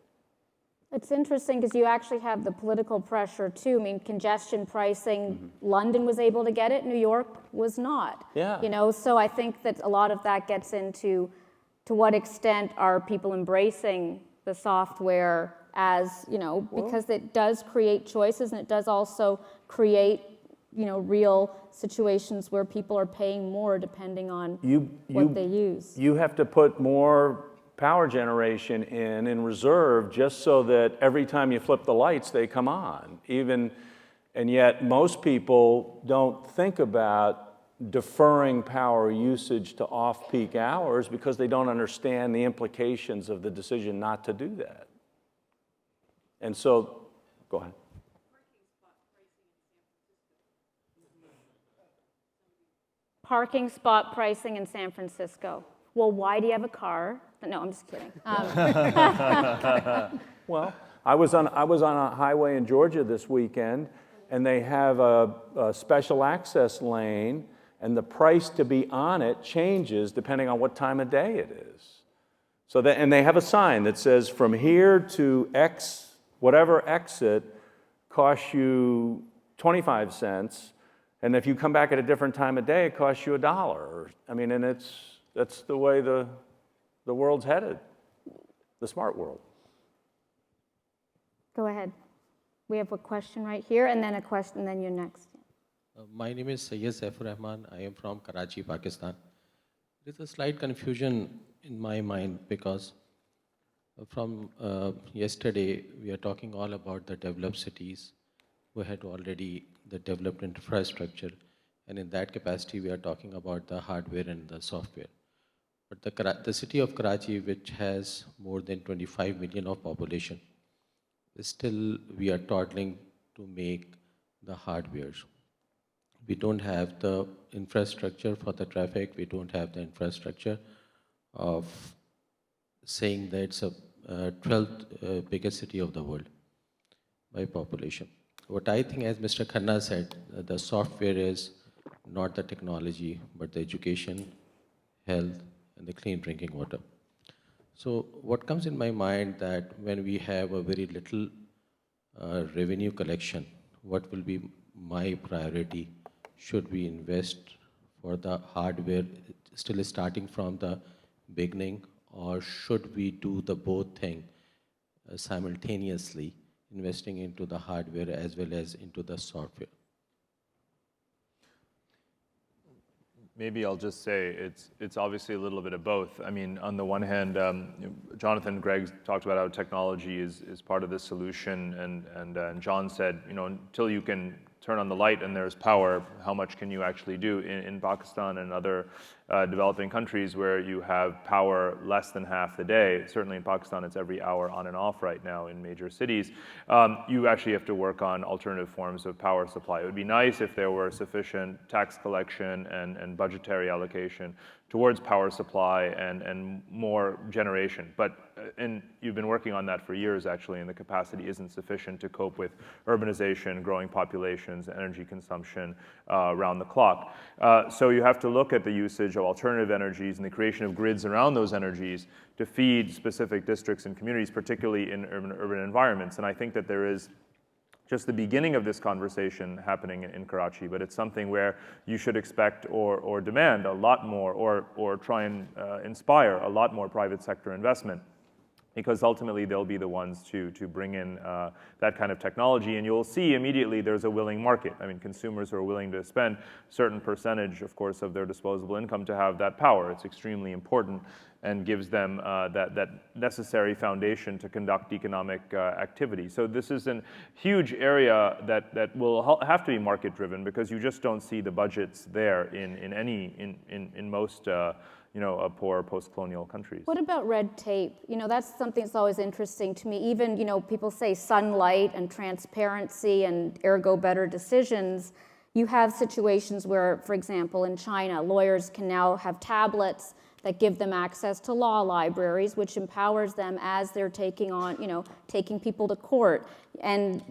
It's interesting because you actually have the political pressure too. I mean, congestion pricing, London was able to get it, New York was not. Yeah. So I think that a lot of that gets into to what extent are people embracing the software as, because it does create choices and it does also create, real situations where people are paying more depending on what they use. You have to put more power generation in reserve just so that every time you flip the lights, they come on. And yet most people don't think about deferring power usage to off-peak hours because they don't understand the implications of the decision not to do that. And so, go ahead. Parking spot pricing in San Francisco. Well, why do you have a car? No, I'm just kidding. Well, I was on a highway in Georgia this weekend, and they have a special access lane, and the price to be on it changes depending on what time of day it is. And they have a sign that says from here to X, whatever exit costs you 25 cents, and if you come back at a different time of day, it costs you $1. And that's the way the world's headed, the smart world. Go ahead. We have a question right here, and then a question, and then you're next. My name is Sayyid Saifur Rahman. I am from Karachi, Pakistan. There's a slight confusion in my mind because from yesterday, we are talking all about the developed cities who had already the developed infrastructure. And in that capacity, we are talking about the hardware and the software. But the city of Karachi, which has more than 25 million of population, still we are toddling to make the hardware. We don't have the infrastructure for the traffic. We don't have the infrastructure of saying that it's a 12th biggest city of the world by population. What I think, as Mr. Khanna said, the software is not the technology, but the education, health, and the clean drinking water. So what comes in my mind that when we have a very little revenue collection, what will be my priority? Should we invest for the hardware, still starting from the beginning, or should we do the both thing simultaneously, investing into the hardware as well as into the software? Maybe I'll just say it's obviously a little bit of both. On the one hand, Jonathan and Greg talked about how technology is part of the solution, and John said, until you can turn on the light and there's power, how much can you actually do? In Pakistan and other developing countries where you have power less than half the day, certainly in Pakistan it's every hour on and off right now in major cities, you actually have to work on alternative forms of power supply. It would be nice if there were sufficient tax collection and budgetary allocation towards power supply and more generation. But and you've been working on that for years, actually, and the capacity isn't sufficient to cope with urbanization, growing populations, energy consumption around the clock. So you have to look at the usage of alternative energies and the creation of grids around those energies to feed specific districts and communities, particularly in urban environments. And I think that there is just the beginning of this conversation happening in Karachi, but it's something where you should expect or demand a lot more or try and inspire a lot more private sector investment, because ultimately they'll be the ones to bring in that kind of technology. And you'll see immediately there's a willing market. I mean, consumers are willing to spend a certain percentage, of course, of their disposable income to have that power. It's extremely important and gives them that necessary foundation to conduct economic activity. So this is a huge area that will have to be market-driven, because you just don't see the budgets there in most poor post-colonial countries. What about red tape? That's something that's always interesting to me. Even, people say sunlight and transparency and ergo better decisions. You have situations where, for example, in China, lawyers can now have tablets that give them access to law libraries, which empowers them as they're taking people to court. And,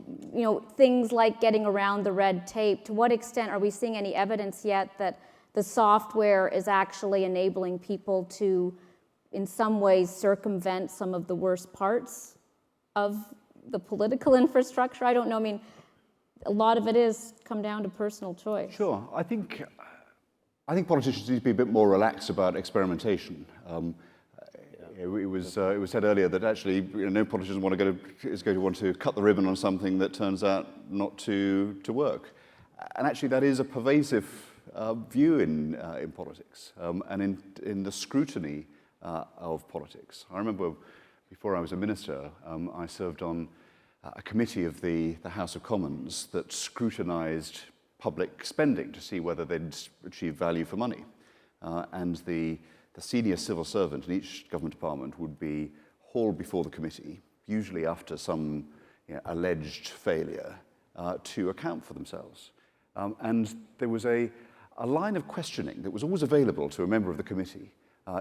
things like getting around the red tape. To what extent are we seeing any evidence yet that the software is actually enabling people to, in some ways, circumvent some of the worst parts of the political infrastructure? I don't know. I mean, a lot of it is come down to personal choice. Sure. I think politicians need to be a bit more relaxed about experimentation. It was said earlier that actually no politician is going to want to cut the ribbon on something that turns out not to work. And actually that is a pervasive view in politics and in the scrutiny of politics. I remember before I was a minister, I served on a committee of the House of Commons that scrutinized public spending to see whether they'd achieve value for money. And the senior civil servant in each government department would be hauled before the committee, usually after some alleged failure, to account for themselves. And there was a line of questioning that was always available to a member of the committee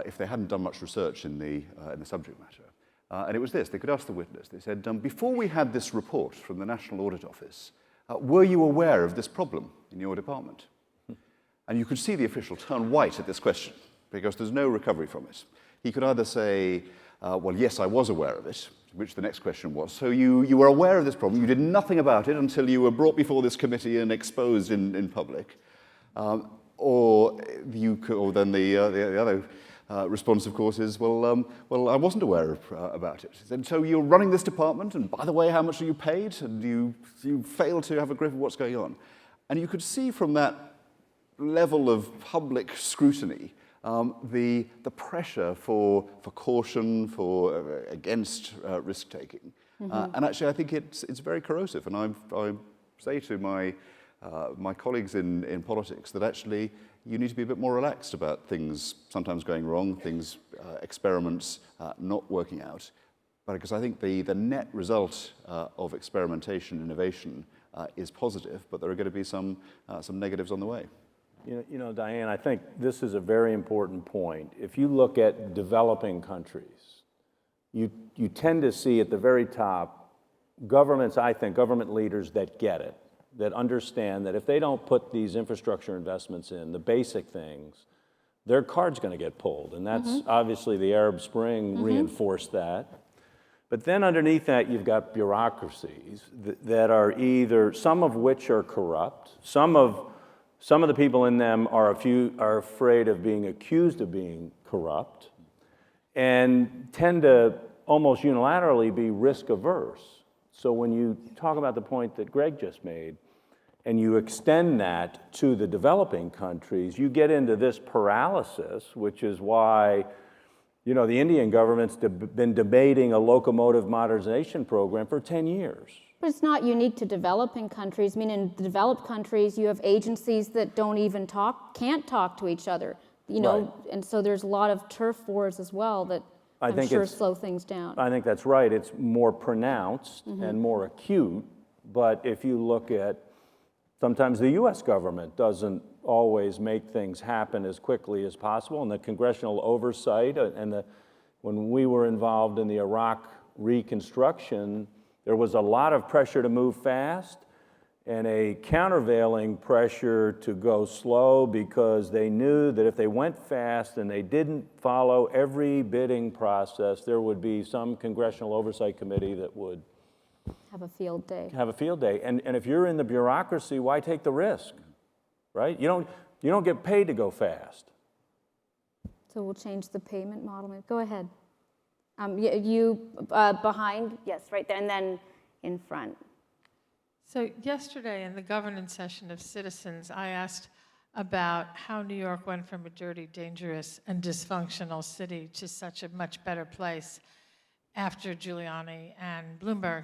if they hadn't done much research in the subject matter. And it was this: they could ask the witness. They said, before we had this report from the National Audit Office, were you aware of this problem in your department? And you could see the official turn white at this question, because there's no recovery from it. He could either say, well, yes, I was aware of it, which the next question was, so you were aware of this problem, you did nothing about it until you were brought before this committee and exposed in public. Or then the other response, of course, is, well, I wasn't aware about it. And so you're running this department, and by the way, how much are you paid? And you fail to have a grip of what's going on. And you could see from that level of public scrutiny the pressure for caution, against risk-taking. Mm-hmm. And actually, I think it's very corrosive. And I say to my colleagues in politics that actually you need to be a bit more relaxed about things sometimes going wrong, experiments not working out. But because I think the net result of experimentation, innovation is positive, but there are going to be some negatives on the way. Diane, I think this is a very important point. If you look at developing countries, you tend to see at the very top government leaders that get it, that understand that if they don't put these infrastructure investments in, the basic things, their card's going to get pulled. And that's obviously the Arab Spring reinforced that. But then underneath that, you've got bureaucracies that are either, some of which are corrupt, some of the people in them are afraid of being accused of being corrupt, and tend to almost unilaterally be risk averse. So when you talk about the point that Greg just made, and you extend that to the developing countries, you get into this paralysis, which is why You know, the Indian government's been debating a locomotive modernization program for 10 years. But it's not unique to developing countries. I mean, in the developed countries, you have agencies that don't even can't talk to each other. You know, Right. and so there's a lot of turf wars as well that I'm sure slow things down. I think that's right. It's more pronounced and more acute. But if you look at, sometimes the US government doesn't always make things happen as quickly as possible. And the congressional oversight when we were involved in the Iraq reconstruction, there was a lot of pressure to move fast and a countervailing pressure to go slow, because they knew that if they went fast and they didn't follow every bidding process, there would be some congressional oversight committee that would Have a field day. have a field day. And if you're in the bureaucracy, why take the risk, right? You don't get paid to go fast. So we'll change the payment model. Go ahead. You behind, yes, right there, and then in front. So yesterday in the governance session of Citizens, I asked about how New York went from a dirty, dangerous, and dysfunctional city to such a much better place after Giuliani and Bloomberg.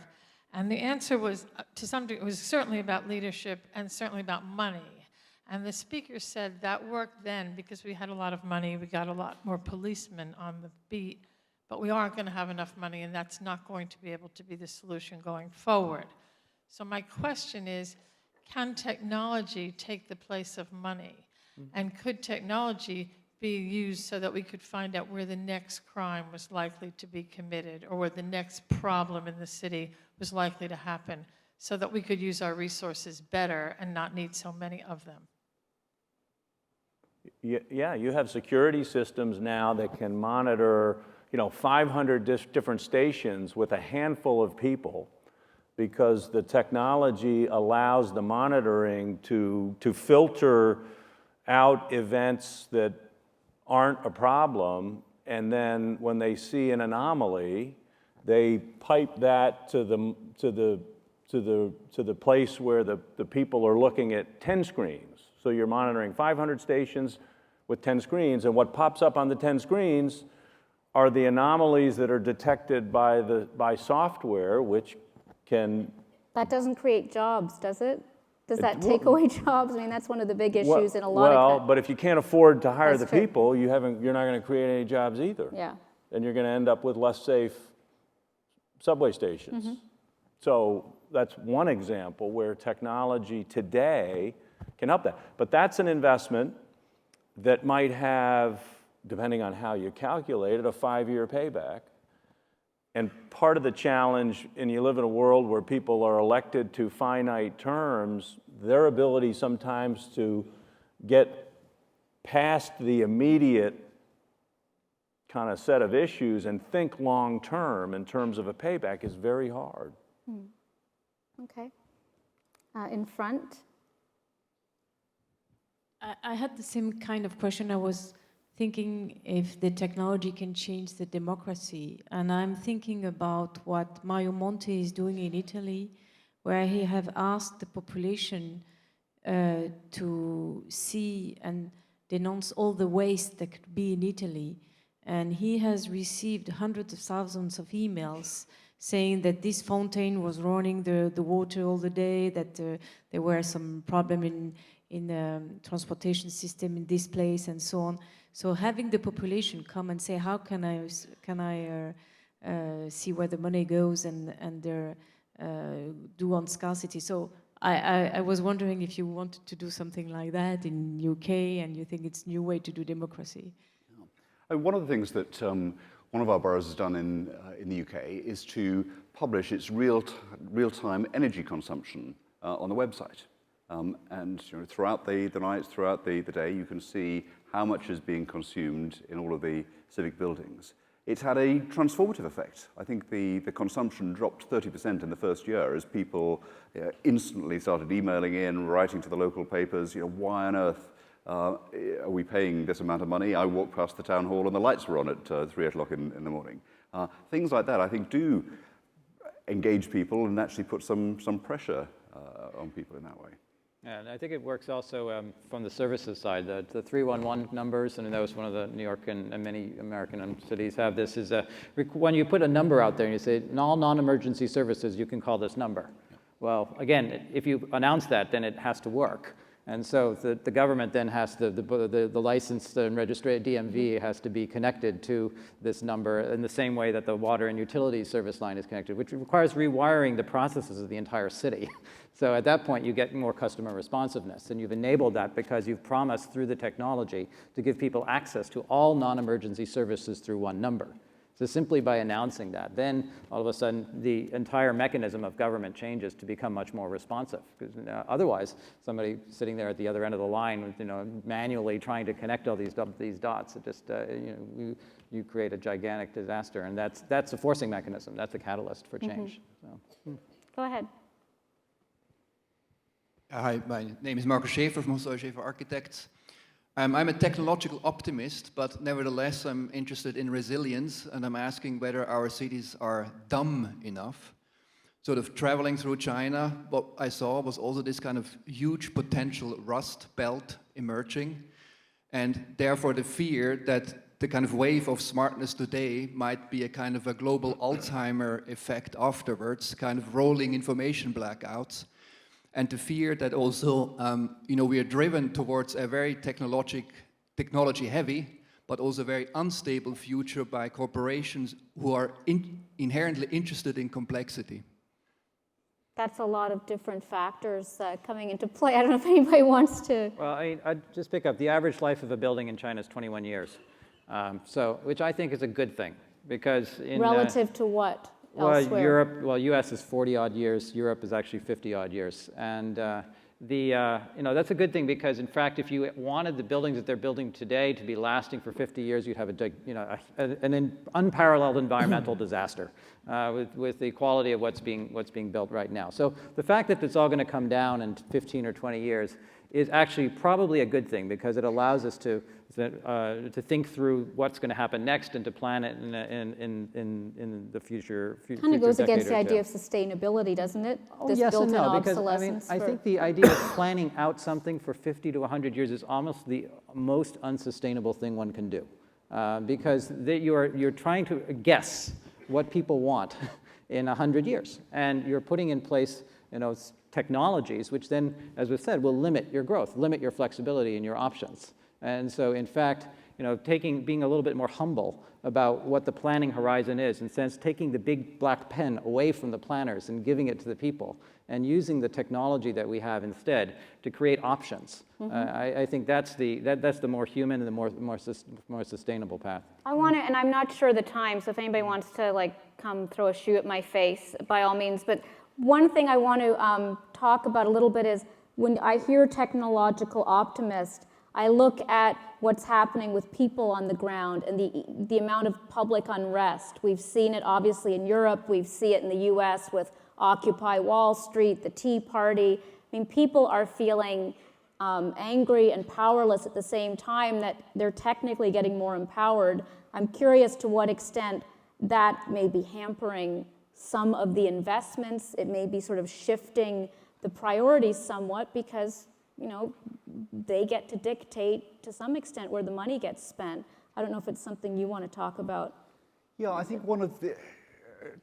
And the answer was, to some degree, it was certainly about leadership and certainly about money. And the speaker said that worked then because we had a lot of money, we got a lot more policemen on the beat, but we aren't going to have enough money, and that's not going to be able to be the solution going forward. So my question is, can technology take the place of money? And could technology be used so that we could find out where the next crime was likely to be committed, or where the next problem in the city was likely to happen, so that we could use our resources better and not need so many of them? Yeah, you have security systems now that can monitor, 500 different stations with a handful of people, because the technology allows the monitoring to filter out events that aren't a problem, and then when they see an anomaly, they pipe that to the place where the people are looking at 10 screens. So you're monitoring 500 stations with 10 screens, and what pops up on the 10 screens are the anomalies that are detected by software, which can... That doesn't create jobs, does it? Does that take away jobs? I mean, that's one of the big issues in a lot of countries. But if you can't afford to hire That's the true. people, you're not going to create any jobs either. Yeah. And you're going to end up with less safe subway stations. So that's one example where technology today can help that. But that's an investment that might have, depending on how you calculate it, a 5-year payback. And part of the challenge, and you live in a world where people are elected to finite terms, their ability sometimes to get past the immediate kind of set of issues and think long term in terms of a payback is very hard. Okay. In front. I had the same kind of question. I was thinking if the technology can change the democracy. And I'm thinking about what Mario Monti is doing in Italy, where he have asked the population to see and denounce all the waste that could be in Italy. And he has received hundreds of thousands of emails saying that this fountain was running the water all the day, that there were some problem in the transportation system in this place and so on. So having the population come and say, how can I see where the money goes and do on scarcity. So I was wondering if you wanted to do something like that in UK and you think it's a new way to do democracy. One of the things that one of our boroughs has done in the UK is to publish its real-time energy consumption on the website. And throughout the nights, throughout the day, you can see how much is being consumed in all of the civic buildings. It's had a transformative effect. I think the consumption dropped 30% in the first year as people instantly started emailing in, writing to the local papers, why on earth are we paying this amount of money? I walked past the town hall and the lights were on at 3 o'clock in the morning. Things like that, I think, do engage people and actually put some pressure on people in that way. And I think it works also from the services side. The 311 numbers, and I know it's one of the New York and many American cities have this, is when you put a number out there and you say, all non-emergency services, you can call this number. Well, again, if you announce that, then it has to work. And so the government then has the licensed and registered DMV has to be connected to this number in the same way that the water and utilities service line is connected, which requires rewiring the processes of the entire city. So at that point, you get more customer responsiveness, and you've enabled that because you've promised through the technology to give people access to all non-emergency services through one number. So simply by announcing that, then all of a sudden the entire mechanism of government changes to become much more responsive. Because otherwise, somebody sitting there at the other end of the line, manually trying to connect all these dots, it just you create a gigantic disaster, and that's a forcing mechanism. That's a catalyst for change. So. Go ahead. Hi, my name is Marcus Schaefer from Schaefer Architects. I'm a technological optimist, but nevertheless I'm interested in resilience, and I'm asking whether our cities are dumb enough. Sort of traveling through China, what I saw was also this kind of huge potential rust belt emerging, and therefore the fear that the kind of wave of smartness today might be a kind of a global Alzheimer effect afterwards, kind of rolling information blackouts. And the fear that also, we are driven towards a very technology heavy, but also very unstable future by corporations who are inherently interested in complexity. That's a lot of different factors coming into play. I don't know if anybody wants to. Well, I'd just pick up the average life of a building in China is 21 years, which I think is a good thing because relative to what? Elsewhere. U.S. is 40-odd years. Europe is actually 50-odd years, and that's a good thing because, in fact, if you wanted the buildings that they're building today to be lasting for 50 years, you'd have an unparalleled environmental disaster with the quality of what's being built right now. So the fact that it's all going to come down in 15 or 20 years is actually probably a good thing because it allows us to think through what's going to happen next and to plan it in the future. Kind of goes against the idea of sustainability, doesn't it? This yes and no, because I think the idea of planning out something for 50 to 100 years is almost the most unsustainable thing one can do, because you're trying to guess what people want in 100 years, and you're putting in place, technologies, which then, as we said, will limit your growth, limit your flexibility and your options. And so, in fact, being a little bit more humble about what the planning horizon is, in a sense, taking the big black pen away from the planners and giving it to the people, and using the technology that we have instead to create options. I think that's the more human and the more sustainable path. I want to, and I'm not sure the time, so if anybody wants to come throw a shoe at my face, by all means. But one thing I want to talk about a little bit is when I hear technological optimist, I look at what's happening with people on the ground and the amount of public unrest. We've seen it obviously in Europe. We see it in the US with Occupy Wall Street, the Tea Party. I mean, people are feeling angry and powerless at the same time that they're technically getting more empowered. I'm curious to what extent that may be hampering some of the investments. It may be sort of shifting the priorities somewhat because they get to dictate to some extent where the money gets spent. I don't know if it's something you want to talk about. Yeah, I think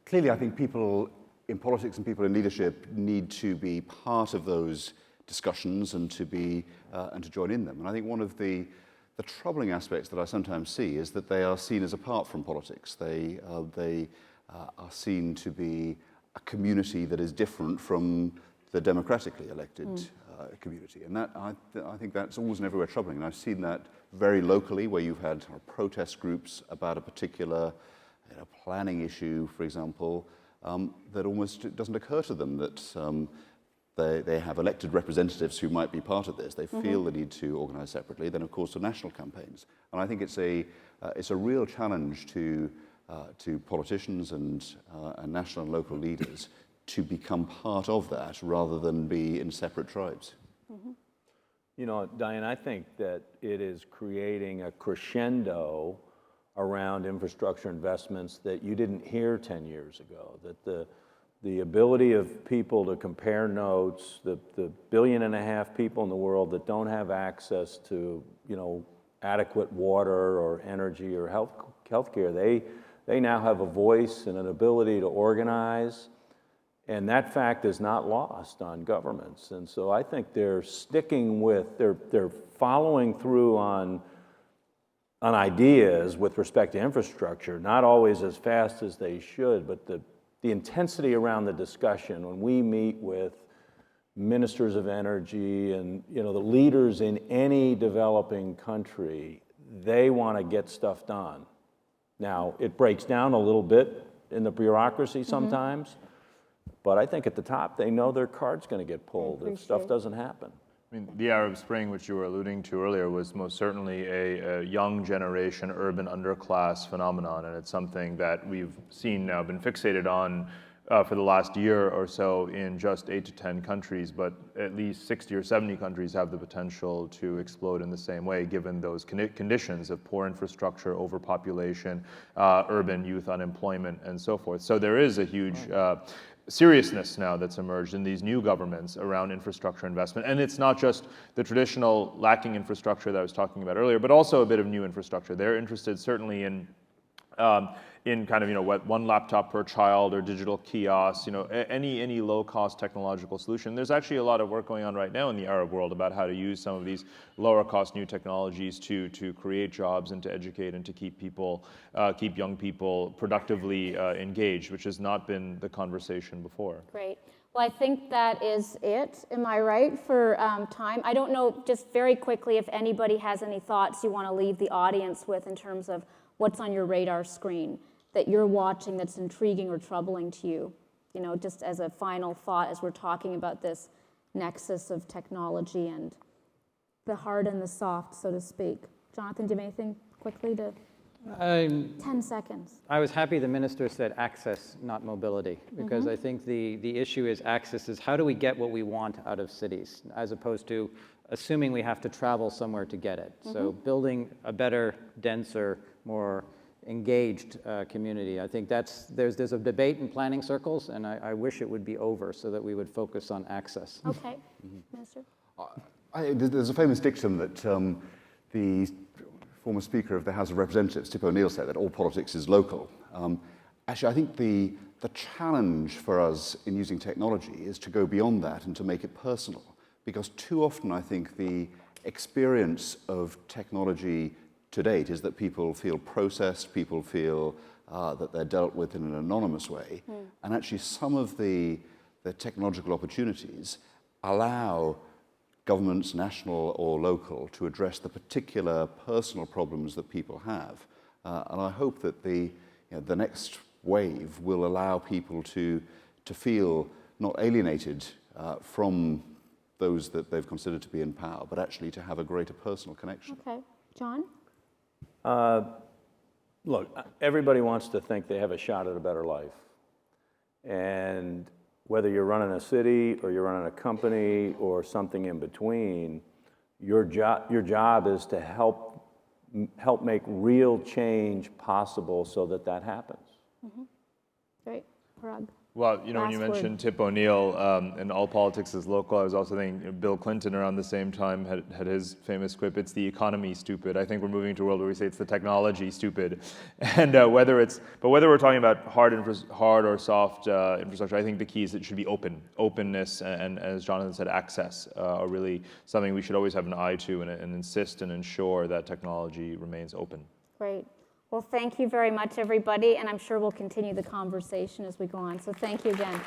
clearly I think people in politics and people in leadership need to be part of those discussions and to join in them. And I think one of the troubling aspects that I sometimes see is that they are seen as apart from politics. They are seen to be a community that is different from the democratically elected community. And that I think that's always and everywhere troubling. And I've seen that very locally where you've had protest groups about a particular planning issue, for example, that almost doesn't occur to them that they have elected representatives who might be part of this. They feel the need to organize separately. Then, of course, the national campaigns. And I think it's a real challenge to politicians and national and local leaders to become part of that rather than be in separate tribes. Diane, I think that it is creating a crescendo around infrastructure investments that you didn't hear 10 years ago, that the ability of people to compare notes, the 1.5 billion people in the world that don't have access to, adequate water or energy or healthcare, they now have a voice and an ability to organize, and that fact is not lost on governments. And so I think they're sticking with, they're following through on ideas with respect to infrastructure, not always as fast as they should, but the intensity around the discussion when we meet with ministers of energy and the leaders in any developing country, they want to get stuff done. Now, it breaks down a little bit in the bureaucracy sometimes, but I think at the top they know their card's going to get pulled if stuff doesn't happen. I mean, the Arab Spring, which you were alluding to earlier, was most certainly a young generation urban underclass phenomenon, and it's something that we've seen now, been fixated on for the last year or so in just 8 to 10 countries, but at least 60 or 70 countries have the potential to explode in the same way, given those conditions of poor infrastructure, overpopulation, urban youth unemployment, and so forth. So there is a huge seriousness now that's emerged in these new governments around infrastructure investment. And it's not just the traditional lacking infrastructure that I was talking about earlier, but also a bit of new infrastructure. They're interested certainly in kind of, what, one laptop per child or digital kiosks, any low-cost technological solution. There's actually a lot of work going on right now in the Arab world about how to use some of these lower-cost new technologies to create jobs and to educate and to keep young people productively engaged, which has not been the conversation before. Great. Well, I think that is it. Am I right for time? I don't know, just very quickly, if anybody has any thoughts you want to leave the audience with in terms of what's on your radar screen that you're watching that's intriguing or troubling to you, just as a final thought as we're talking about this nexus of technology and the hard and the soft, so to speak. Jonathan, do you have anything quickly to? 10 seconds. I was happy the minister said access, not mobility, because I think the issue is access is how do we get what we want out of cities, as opposed to assuming we have to travel somewhere to get it. So building a better, denser, more engaged community. I think there's a debate in planning circles, and I wish it would be over so that we would focus on access. Okay, Minister? There's a famous dictum that the former Speaker of the House of Representatives, Tip O'Neill, said that all politics is local. Actually, I think the challenge for us in using technology is to go beyond that and to make it personal, because too often I think the experience of technology to date is that people feel processed, people feel that they're dealt with in an anonymous way, and actually some of the technological opportunities allow governments, national or local, to address the particular personal problems that people have. And I hope that the next wave will allow people to feel not alienated from those that they've considered to be in power, but actually to have a greater personal connection. Okay. John? Look, everybody wants to think they have a shot at a better life. And whether you're running a city or you're running a company or something in between, your job is to help make real change possible so that happens. Great. Parag? Well, when you mentioned Tip O'Neill and all politics is local, I was also thinking Bill Clinton around the same time had his famous quip, "It's the economy, stupid." I think we're moving to a world where we say it's the technology, stupid. And whether we're talking about hard or soft infrastructure, I think the key is it should be open. Openness and as Jonathan said, access are really something we should always have an eye to and insist and ensure that technology remains open. Great. Well, thank you very much, everybody, and I'm sure we'll continue the conversation as we go on. So thank you again.